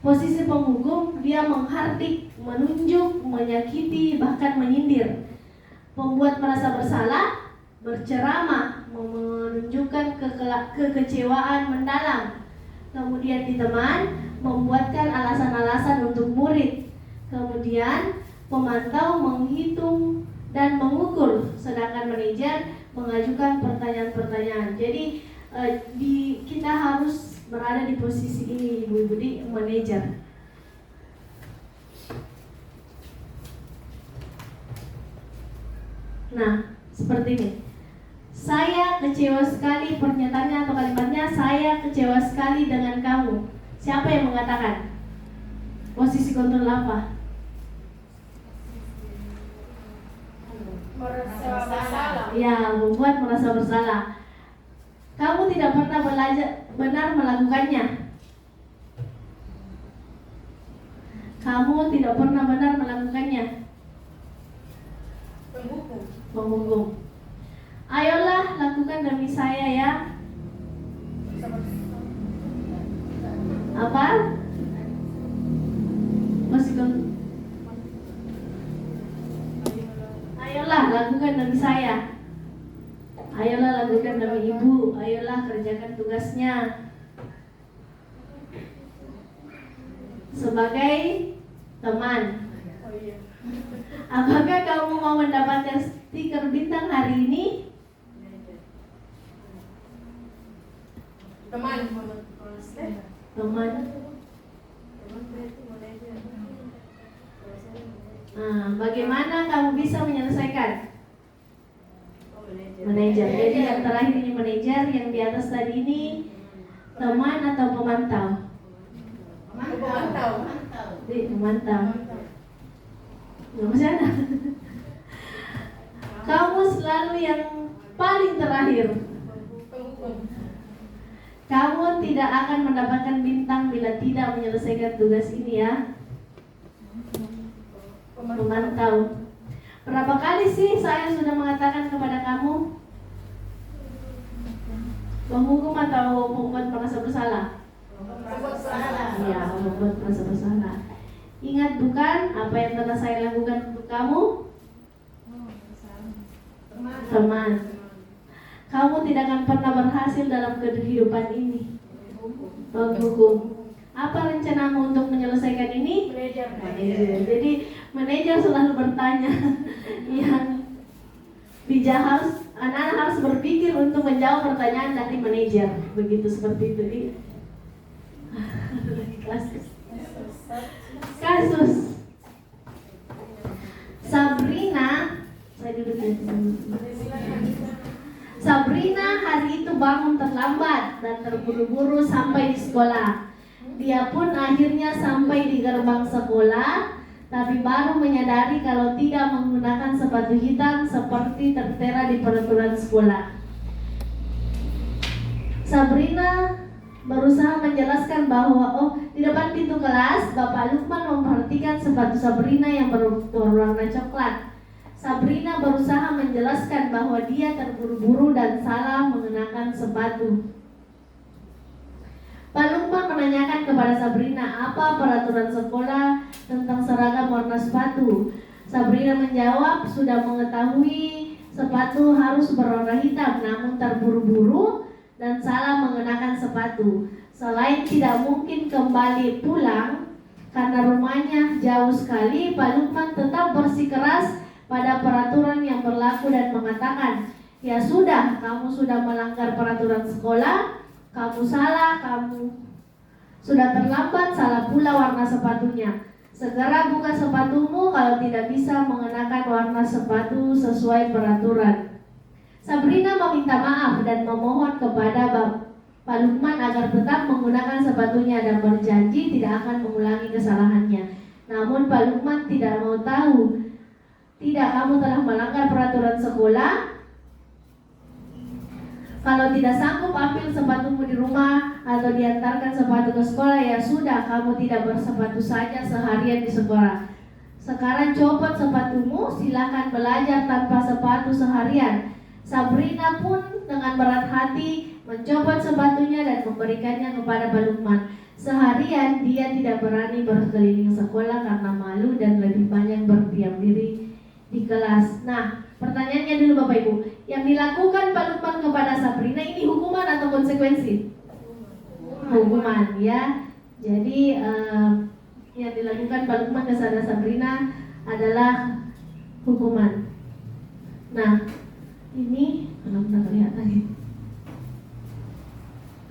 posisi penghukum, dia menghardik, menunjuk, menyakiti, bahkan menyindir. Pembuat merasa bersalah, berceramah, menunjukkan kekecewaan mendalam. Kemudian di teman, membuatkan alasan-alasan untuk murid. Kemudian pemantau menghitung dan mengukur, sedangkan manajer mengajukan pertanyaan-pertanyaan. Jadi kita harus berada di posisi ini, ibu-ibu, di manajer. Nah, seperti ini. Saya kecewa sekali, pernyataannya atau kalimatnya, saya kecewa sekali dengan kamu. Siapa yang mengatakan? Posisi kontrol apa? Merasa bersalah. Ya, membuat merasa bersalah. Kamu tidak pernah benar melakukannya. Kamu tidak pernah benar melakukannya. Menghukum. Ayolah lakukan demi saya ya. Apa? Ayolah lakukan demi saya. Ayolah lakukan demi ibu. Ayolah kerjakan tugasnya. Sebagai teman. Apakah kamu mau mendapatkan stiker bintang hari ini? Teman. Bagaimana kamu bisa menyelesaikan? Manajer. Jadi yang terakhir ini manajer, yang di atas tadi ini teman atau pemantau? Pemantau. Nggak masih ada. Kamu selalu yang paling terakhir. Kamu tidak akan mendapatkan bintang bila tidak menyelesaikan tugas ini ya. Memantau. Berapa kali sih saya sudah mengatakan kepada kamu menghukum atau membuat merasa bersalah? Iya, membuat merasa bersalah. Ingat bukan apa yang telah saya lakukan untuk kamu? Teman. Kamu tidak akan pernah berhasil dalam kehidupan ini. Menghukum. Apa rencanamu untuk menyelesaikan ini? Manajer. Jadi manajer selalu bertanya yang bijak anak-anak harus berpikir untuk menjawab pertanyaan dari manajer. Begitu seperti itu. Kasus Sabrina, saya duduk di Sabrina hari itu bangun terlambat dan terburu-buru sampai di sekolah. Dia pun akhirnya sampai di gerbang sekolah, tapi baru menyadari kalau tidak menggunakan sepatu hitam seperti tertera di peraturan sekolah. Sabrina berusaha menjelaskan bahwa di depan pintu kelas Bapak Lukman memperhatikan sepatu Sabrina yang berwarna coklat. Sabrina berusaha menjelaskan bahwa dia terburu-buru dan salah mengenakan sepatu. Pak Lukman menanyakan kepada Sabrina apa peraturan sekolah tentang seragam warna sepatu. Sabrina menjawab sudah mengetahui sepatu harus berwarna hitam, namun terburu-buru dan salah mengenakan sepatu. Selain tidak mungkin kembali pulang karena rumahnya jauh sekali, Pak Lukman tetap bersikeras pada peraturan yang berlaku dan mengatakan, ya sudah, kamu sudah melanggar peraturan sekolah, kamu salah, kamu sudah terlambat, salah pula warna sepatunya. Segera buka sepatumu kalau tidak bisa mengenakan warna sepatu sesuai peraturan. Sabrina meminta maaf dan memohon kepada Pak Lukman agar tetap menggunakan sepatunya dan berjanji tidak akan mengulangi kesalahannya. Namun Pak Lukman tidak mau tahu. Tidak, kamu telah melanggar peraturan sekolah. Kalau tidak sanggup ambil sepatumu di rumah atau diantarkan sepatu ke sekolah, ya sudah, kamu tidak bersepatu saja seharian di sekolah. Sekarang copot sepatumu, silakan belajar tanpa sepatu seharian. Sabrina pun dengan berat hati mencopot sepatunya dan memberikannya kepada Pak Lukman. Seharian dia tidak berani berkeliling sekolah karena malu dan lebih banyak berdiam diri di kelas. Nah, pertanyaannya dulu Bapak Ibu, yang dilakukan Pak Lukman kepada Sabrina ini hukuman atau konsekuensi? Hukuman ya. Jadi yang dilakukan Pak Lukman kepada Sabrina adalah hukuman. Nah, ini benar-benar lihat lagi.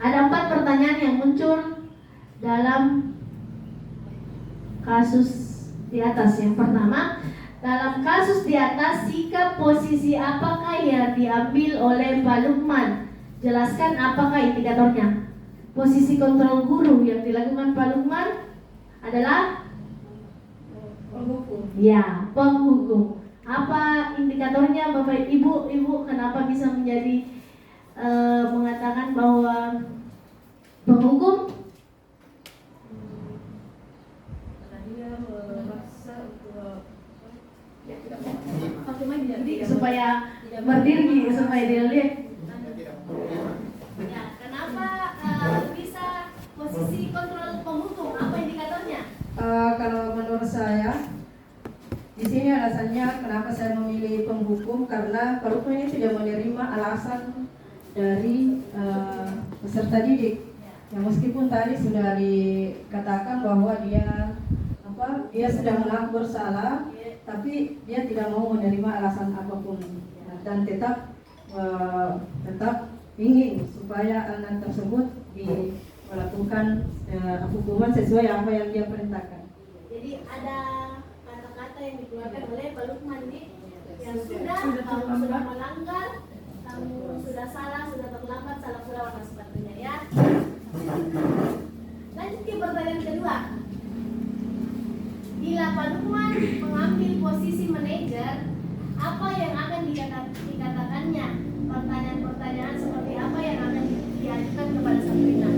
Ada 4 pertanyaan yang muncul dalam kasus di atas. Yang pertama, dalam kasus di atas, sikap posisi apakah yang diambil oleh Pak Lukman? Jelaskan apakah indikatornya. Posisi kontrol guru yang dilakukan Pak Lukman adalah Penghukum. ya, penghukum. Apa indikatornya Bapak Ibu? Ibu kenapa bisa menjadi mengatakan bahwa penghukum? Supaya berdiri, supaya dia lihat. Ya, kenapa bisa posisi kontrol penghukum? Apa indikatornya? Kalau menurut saya, di sini alasannya kenapa saya memilih penghukum, karena penghukum ini tidak menerima alasan dari peserta didik. Yang meskipun tadi sudah dikatakan bahwa dia sudah mengaku bersalah, tapi dia tidak mau menerima alasan apapun dan tetap ingin supaya anak tersebut melakukan hukuman sesuai apa yang dia perintahkan. Jadi ada kata-kata yang dikeluarkan oleh Pak Lukman nih, yang kamu sudah melanggar, kamu sudah salah, sudah terlambat, salah pula warna sepatunya ya. Lanjut ke pertanyaan kedua. Bila Pak Lukman mengambil posisi manajer, apa yang akan dikatakannya? Pertanyaan-pertanyaan seperti apa yang akan diajukan kepada Sabrina?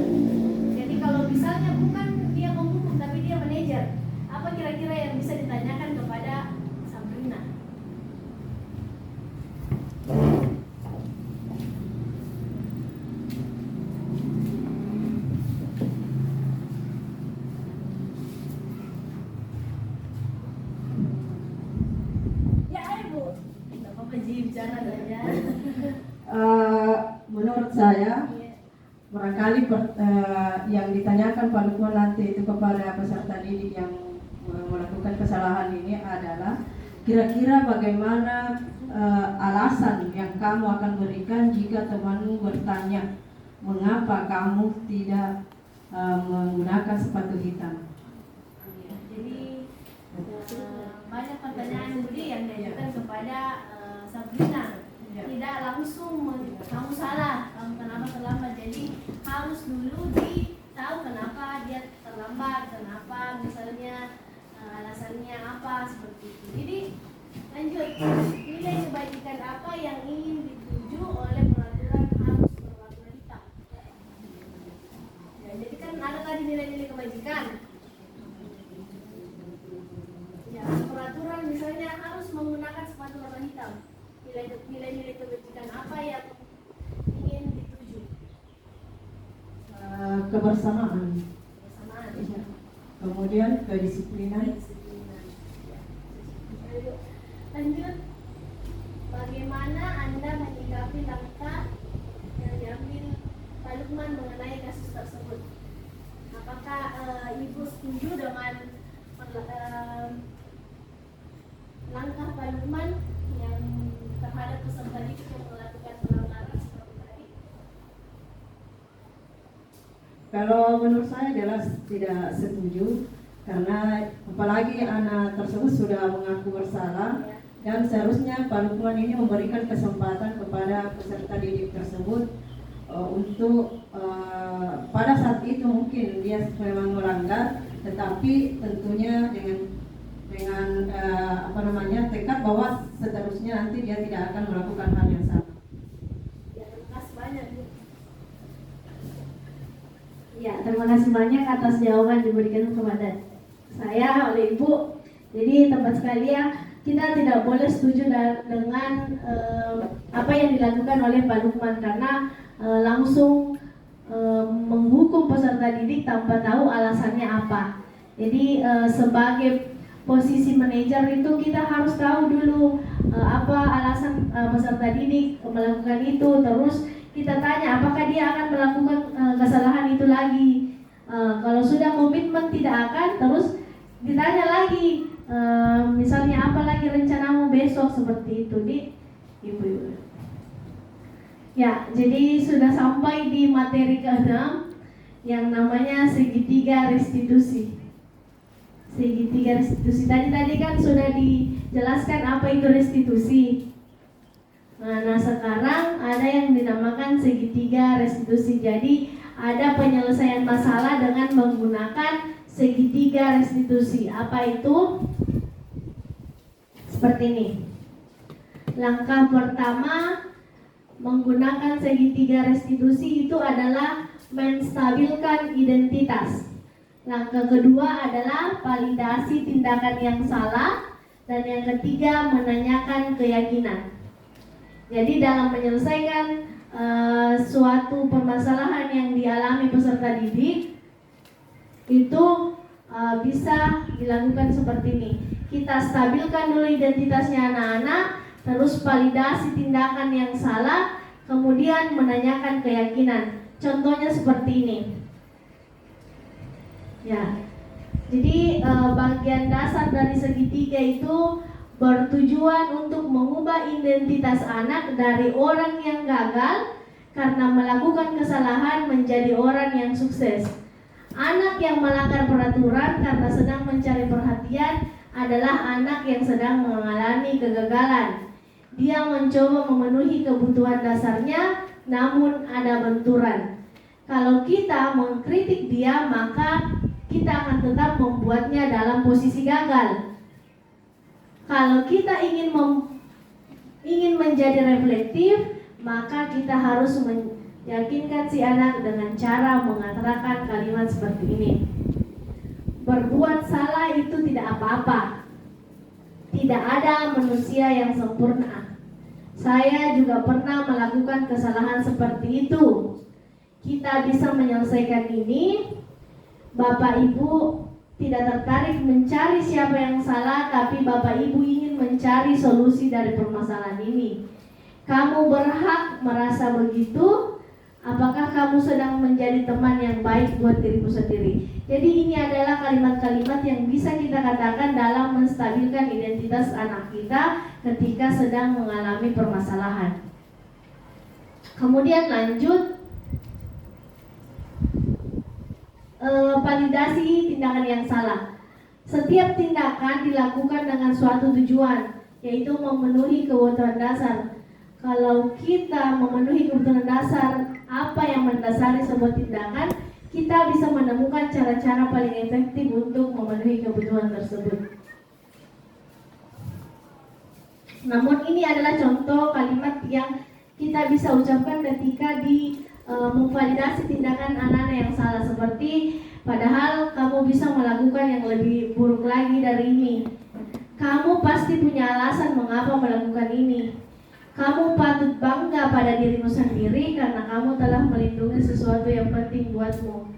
Jadi kalau misalnya bukan dia penghukum tapi dia manajer, apa kira-kira yang bisa ditanyakan kepada Sabrina? Ya, ayo Bu. Tidak apa-apa Ji, bicara saja. Menurut saya, barangkali yang ditanyakan Pak Lukman nanti itu kepada peserta didik yang melakukan kesalahan ini adalah kira-kira bagaimana alasan yang kamu akan berikan jika temanmu bertanya mengapa kamu tidak menggunakan sepatu hitam. Jadi banyak pertanyaan Budi yang diajukan kepada Sabrina. Tidak langsung kamu salah, kamu kenapa terlambat. Jadi harus dulu tahu kenapa dia terlambat, kenapa misalnya alasannya apa seperti itu. Jadi lanjut, nilai kebajikan apa yang ingin dituju oleh peraturan harus berwarna hitam. Ya, jadi kan ada tadi nilai-nilai kebajikan. Ya, peraturan misalnya harus menggunakan sepatu warna hitam. Nilai-nilai kebajikan apa yang ingin dituju? Kebersamaan. Kebersamaan. Ya. Kemudian kedisiplinan. Lanjut, bagaimana Anda menyikapi langkah yang diambil Pak Lukman mengenai kasus tersebut? Apakah Ibu setuju dengan langkah Pak Lukman yang terhadap peserta didik yang melakukan pelanggaran seperti tadi? Kalau menurut saya jelas tidak setuju, karena apalagi anak tersebut sudah mengaku bersalah dan seharusnya Pak Lukman ini memberikan kesempatan kepada peserta didik tersebut untuk pada saat itu mungkin dia memang melanggar, tetapi tentunya dengan tekad bahwa seterusnya nanti dia tidak akan melakukan hal yang sama. Ya, terima kasih banyak Bu. Ya, terima kasih banyak atas jawaban diberikan kepada saya oleh Ibu. Jadi tempat sekalian, kita tidak boleh setuju dengan apa yang dilakukan oleh Pak Lukman, karena langsung menghukum peserta didik tanpa tahu alasannya apa. Jadi sebagai posisi manajer itu kita harus tahu dulu apa alasan peserta didik melakukan itu, terus kita tanya apakah dia akan melakukan kesalahan itu lagi. Kalau sudah komitmen tidak akan, terus ditanya lagi misalnya apa lagi rencanamu besok, seperti itu di Ibu. Ya, jadi sudah sampai di materi ke-6 yang namanya segitiga restitusi. Segitiga restitusi tadi kan sudah dijelaskan apa itu restitusi. Nah, sekarang ada yang dinamakan segitiga restitusi. Jadi ada penyelesaian masalah dengan menggunakan segitiga restitusi. Apa itu? Seperti ini. Langkah pertama menggunakan segitiga restitusi itu adalah menstabilkan identitas. Langkah kedua adalah validasi tindakan yang salah, dan yang ketiga menanyakan keyakinan. Jadi dalam menyelesaikan suatu permasalahan yang dialami peserta didik itu bisa dilakukan seperti ini. Kita stabilkan dulu identitasnya anak-anak, terus validasi tindakan yang salah, kemudian menanyakan keyakinan. Contohnya seperti ini. Ya, jadi bagian dasar dari segitiga itu bertujuan untuk mengubah identitas anak dari orang yang gagal karena melakukan kesalahan menjadi orang yang sukses. Anak yang melanggar peraturan karena sedang mencari perhatian adalah anak yang sedang mengalami kegagalan. Dia mencoba memenuhi kebutuhan dasarnya, namun ada benturan. Kalau kita mengkritik dia, maka kita akan tetap membuatnya dalam posisi gagal. Kalau kita ingin menjadi reflektif, maka kita harus meyakinkan si anak dengan cara mengatakan kalimat seperti ini. Berbuat salah itu tidak apa-apa. Tidak ada manusia yang sempurna. Saya juga pernah melakukan kesalahan seperti itu. Kita bisa menyelesaikan ini. Bapak Ibu tidak tertarik mencari siapa yang salah, tapi Bapak Ibu ingin mencari solusi dari permasalahan ini. Kamu berhak merasa begitu. Apakah kamu sedang menjadi teman yang baik buat dirimu sendiri? Jadi ini adalah kalimat-kalimat yang bisa kita katakan dalam menstabilkan identitas anak kita ketika sedang mengalami permasalahan. Kemudian lanjut, validasi tindakan yang salah. Setiap tindakan dilakukan dengan suatu tujuan, yaitu memenuhi kebutuhan dasar. Kalau kita memenuhi kebutuhan dasar, apa yang mendasari sebuah tindakan, kita bisa menemukan cara-cara paling efektif untuk memenuhi kebutuhan tersebut. Namun ini adalah contoh kalimat yang kita bisa ucapkan ketika memvalidasi tindakan anak-anak yang salah, seperti padahal kamu bisa melakukan yang lebih buruk lagi dari ini. Kamu pasti punya alasan mengapa melakukan ini. Kamu patut bangga pada dirimu sendiri karena kamu telah melindungi sesuatu yang penting buatmu.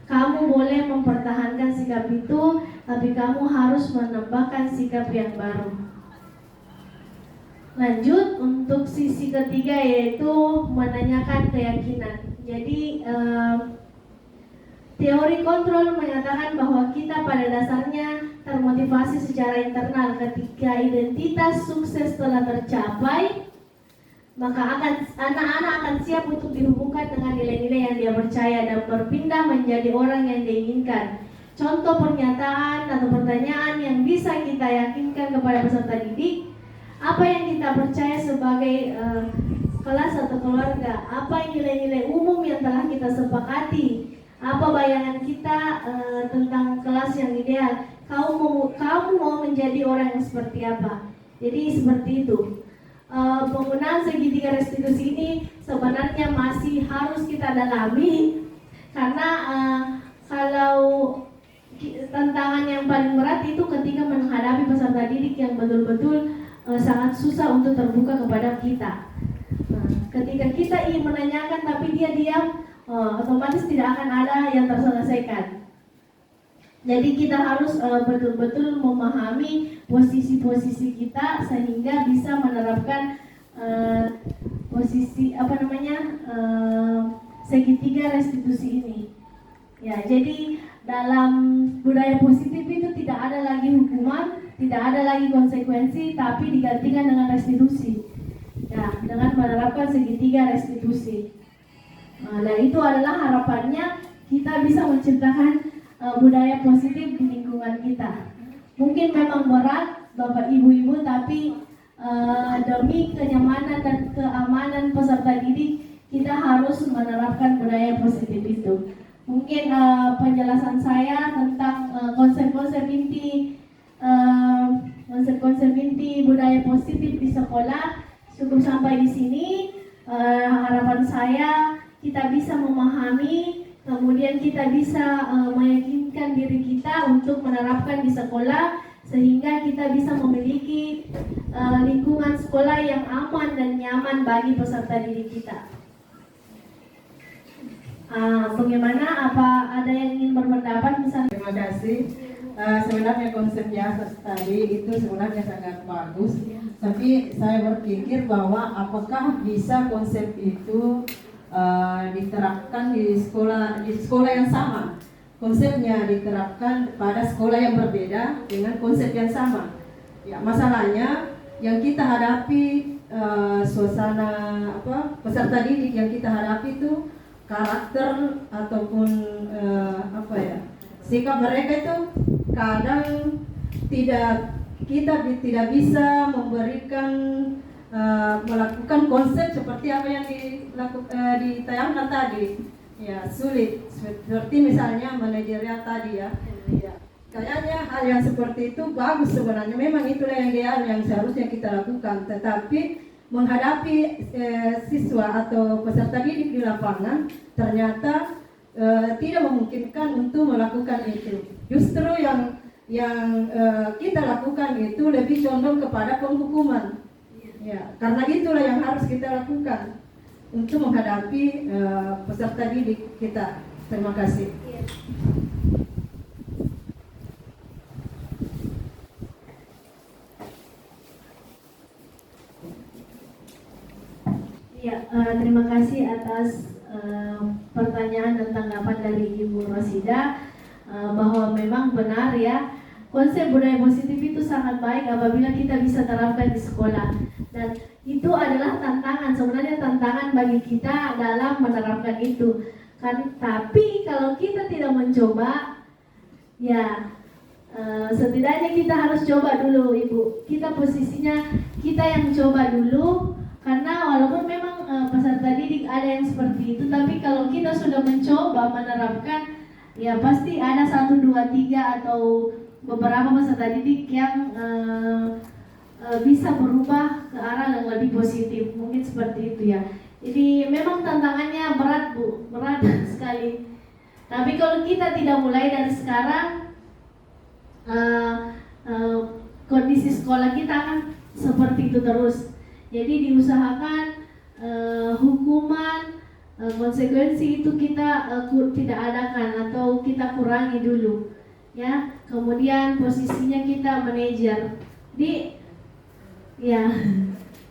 Kamu boleh mempertahankan sikap itu, tapi kamu harus menambahkan sikap yang baru. Lanjut, untuk sisi ketiga yaitu menanyakan keyakinan. Jadi teori kontrol menyatakan bahwa kita pada dasarnya termotivasi secara internal. Ketika identitas sukses telah tercapai, maka anak-anak akan siap untuk dihubungkan dengan nilai-nilai yang dia percaya dan berpindah menjadi orang yang diinginkan. Contoh pernyataan atau pertanyaan yang bisa kita yakinkan kepada peserta didik: apa yang kita percaya sebagai kelas atau keluarga? Apa nilai-nilai umum yang telah kita sepakati? Apa bayangan kita tentang kelas yang ideal? Kamu mau menjadi orang yang seperti apa? Jadi seperti itu. Penggunaan segitiga restitusi ini sebenarnya masih harus kita dalami, karena kalau tantangan yang paling berat itu ketika menghadapi peserta didik yang betul-betul sangat susah untuk terbuka kepada kita. Ketika kita ingin menanyakan tapi dia diam, otomatis tidak akan ada yang terselesaikan. Jadi kita harus betul-betul memahami posisi-posisi kita sehingga bisa menerapkan segitiga restitusi ini. Ya, jadi dalam budaya positif itu tidak ada lagi hukuman, tidak ada lagi konsekuensi, tapi digantikan dengan restitusi. Ya, dengan menerapkan segitiga restitusi. Nah, itu adalah harapannya kita bisa menciptakan budaya positif di lingkungan kita. Mungkin memang berat Bapak Ibu-ibu, tapi demi kenyamanan dan keamanan peserta didik kita harus menerapkan budaya positif itu. Mungkin penjelasan saya tentang konsep-konsep inti konsep-konsep seminti budaya positif di sekolah. Cukup sampai di sini. Harapan saya kita bisa memahami, kemudian kita bisa meyakinkan diri kita untuk menerapkan di sekolah, sehingga kita bisa memiliki lingkungan sekolah yang aman dan nyaman bagi peserta didik kita. Bagaimana? Apa ada yang ingin berpendapat misalnya? Terima kasih. Sebenarnya konsep Yasas tadi itu sebenarnya sangat bagus. Tapi saya berpikir bahwa apakah bisa konsep itu diterapkan di sekolah yang sama. Konsepnya diterapkan pada sekolah yang berbeda dengan konsep yang sama. Ya, masalahnya yang kita hadapi suasana peserta didik yang kita hadapi itu karakter ataupun sikap mereka itu kadang kita tidak bisa memberikan melakukan konsep seperti apa yang ditayangkan tadi. Ya, sulit. Seperti misalnya manajerial tadi ya. Kayaknya hal yang seperti itu bagus sebenarnya. Memang itulah yang seharusnya kita lakukan. Tetapi menghadapi siswa atau peserta didik di lapangan ternyata tidak memungkinkan untuk melakukan itu. Justru yang kita lakukan itu lebih condong kepada penghukuman. Ya, karena itulah yang harus kita lakukan untuk menghadapi peserta didik kita. Terima kasih. Ya, terima kasih atas pertanyaan dan tanggapan dari Ibu Rosida, bahwa memang benar ya, konsep budaya positif itu sangat baik apabila kita bisa terapkan di sekolah, dan itu adalah tantangan, sebenarnya tantangan bagi kita dalam menerapkan itu kan. Tapi kalau kita tidak mencoba, ya setidaknya kita harus coba dulu, Ibu. Kita posisinya kita yang coba dulu, karena walaupun memang peserta didik ada yang seperti itu, tapi kalau kita sudah mencoba menerapkan, ya pasti ada 1, 2, 3 atau beberapa peserta didik yang bisa berubah ke arah yang lebih positif, mungkin seperti itu ya. Jadi memang tantangannya berat, Bu, berat sekali. Tapi kalau kita tidak mulai dari sekarang, kondisi sekolah kita akan seperti itu terus. Jadi diusahakan hukuman, konsekuensi itu kita tidak adakan atau kita kurangi dulu, ya. Kemudian posisinya kita manajer. Jadi ya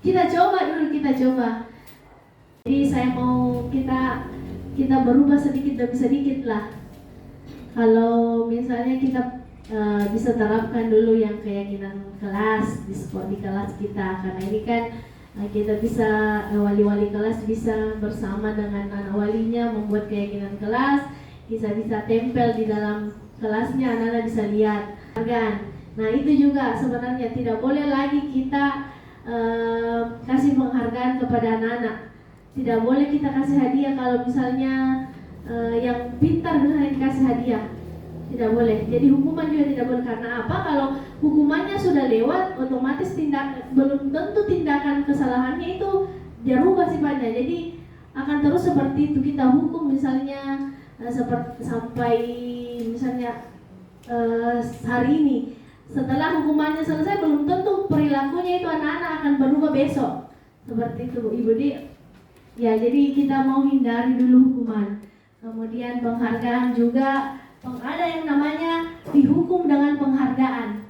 kita coba dulu, kita coba. Jadi saya mau kita berubah sedikit demi sedikit lah. Kalau misalnya kita bisa terapkan dulu yang keyakinan kelas di kelas kita, karena ini kan kita bisa wali-wali kelas bisa bersama dengan anak walinya membuat keyakinan kelas, bisa tempel di dalam kelasnya, anak-anak bisa lihat kan. Nah itu juga sebenarnya tidak boleh lagi kita kasih penghargaan kepada anak-anak. Tidak boleh kita kasih hadiah kalau misalnya yang pintar misalnya dikasih hadiah, tidak boleh. Jadi hukuman juga tidak boleh. Karena apa? Kalau hukumannya sudah lewat, otomatis belum tentu tindakan kesalahannya itu dia rubah sifatnya. Jadi akan terus seperti itu. Kita hukum misalnya sampai misalnya hari ini. Setelah hukumannya selesai, belum tentu perilakunya itu anak-anak akan berubah besok. Seperti itu, Ibu Di. Ya, jadi kita mau hindari dulu hukuman. Kemudian penghargaan juga. Ada yang namanya dihukum dengan penghargaan.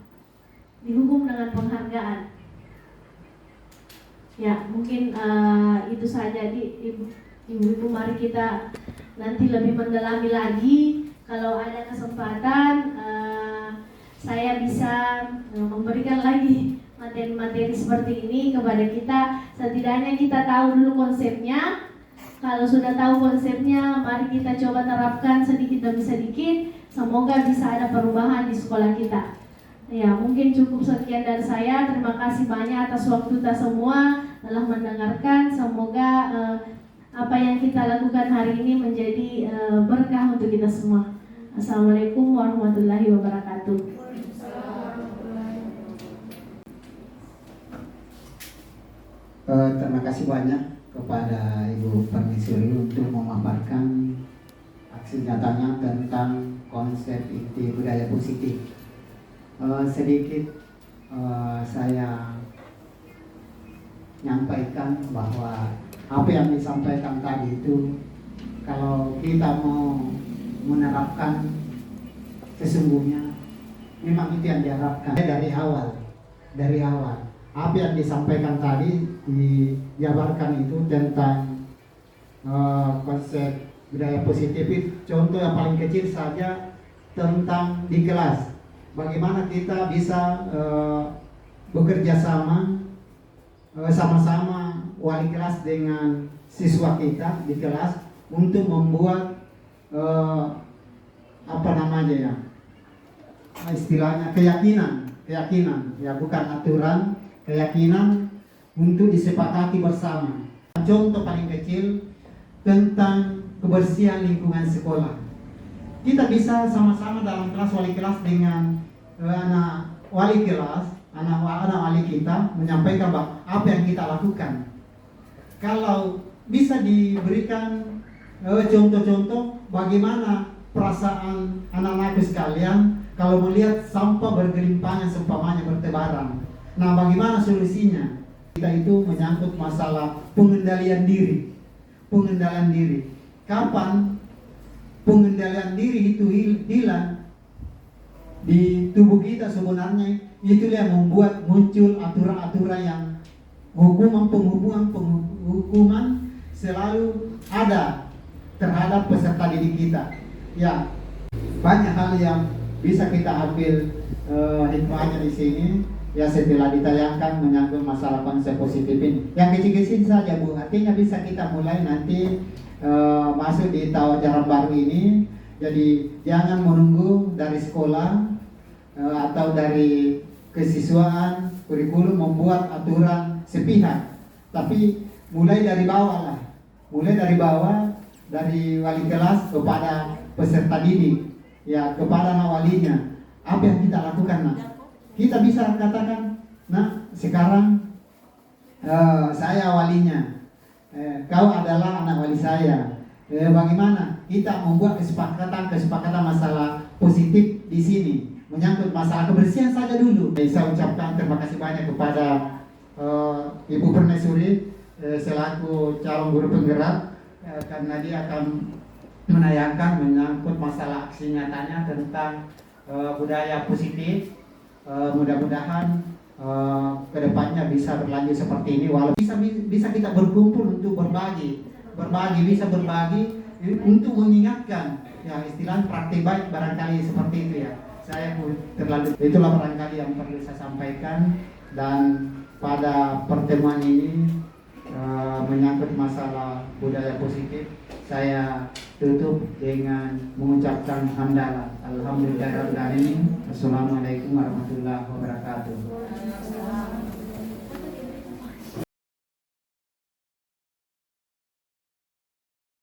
Dihukum dengan penghargaan. Ya, mungkin itu saja Ibu-ibu, mari kita nanti lebih mendalami lagi. Kalau ada kesempatan saya bisa memberikan lagi materi-materi seperti ini kepada kita. Setidaknya kita tahu dulu konsepnya. Kalau sudah tahu konsepnya, mari kita coba terapkan sedikit demi sedikit. Semoga bisa ada perubahan di sekolah kita. Ya, mungkin cukup sekian dari saya. Terima kasih banyak atas waktu kita semua telah mendengarkan. Semoga apa yang kita lakukan hari ini menjadi berkah untuk kita semua. Assalamualaikum warahmatullahi wabarakatuh. kasih banyak kepada Ibu Permaisuri untuk memaparkan aksi nyatanya tentang konsep inti budaya positif. Sedikit saya nyampaikan bahwa apa yang disampaikan tadi itu kalau kita mau menerapkan sesungguhnya memang itu yang diharapkan dari awal apa yang disampaikan tadi dijabarkan itu tentang konsep budaya positif itu. Contoh yang paling kecil saja tentang di kelas bagaimana kita bisa bekerja sama-sama wali kelas dengan siswa kita di kelas untuk membuat istilahnya keyakinan ya, bukan aturan, keyakinan untuk disepakati bersama. Contoh paling kecil tentang kebersihan lingkungan sekolah. Kita bisa sama-sama dalam kelas wali kelas dengan anak wali kelas, anak-anak wali kita menyampaikan apa yang kita lakukan. Kalau bisa diberikan contoh-contoh bagaimana perasaan anak-anakku sekalian kalau melihat sampah bergelimpangan seumpamanya bertebaran. Nah, bagaimana solusinya? Kita itu menyangkut masalah pengendalian diri. Kapan pengendalian diri itu hilang di tubuh kita sebenarnya, itulah yang membuat muncul aturan-aturan yang hukuman selalu ada terhadap peserta didik kita. Ya, banyak hal yang bisa kita ambil hikmahnya di sini. Ya, setelah ditayangkan menyangkut masalah konsep positif ini, yang kecil-kecil saja Bu, artinya bisa kita mulai nanti masuk di tahun ajaran baru ini. Jadi jangan menunggu dari sekolah atau dari kesiswaan kurikulum membuat aturan sepihak, tapi mulai dari bawah lah, dari wali kelas kepada peserta didik, ya, kepada anak walinya. Apa yang kita lakukan, nak? Kita bisa katakan, nah sekarang saya walinya, kau adalah anak wali saya. Bagaimana kita membuat kesepakatan masalah positif di sini, menyangkut masalah kebersihan saja dulu. Saya ucapkan terima kasih banyak kepada Ibu Permaisuri selaku calon guru penggerak, karena dia akan menayangkan menyangkut masalah aksi nyatanya tentang budaya positif. Mudah-mudahan kedepannya bisa berlanjut seperti ini, walau bisa kita berkumpul untuk berbagi untuk mengingatkan, ya, istilah praktik baik barangkali seperti itu ya. Itulah barangkali yang perlu saya sampaikan. Dan pada pertemuan ini menyangkut masalah budaya positif, saya tutup dengan mengucapkan hamdalah. Alhamdulillahirabbil alamin. Assalamualaikum warahmatullahi wabarakatuh.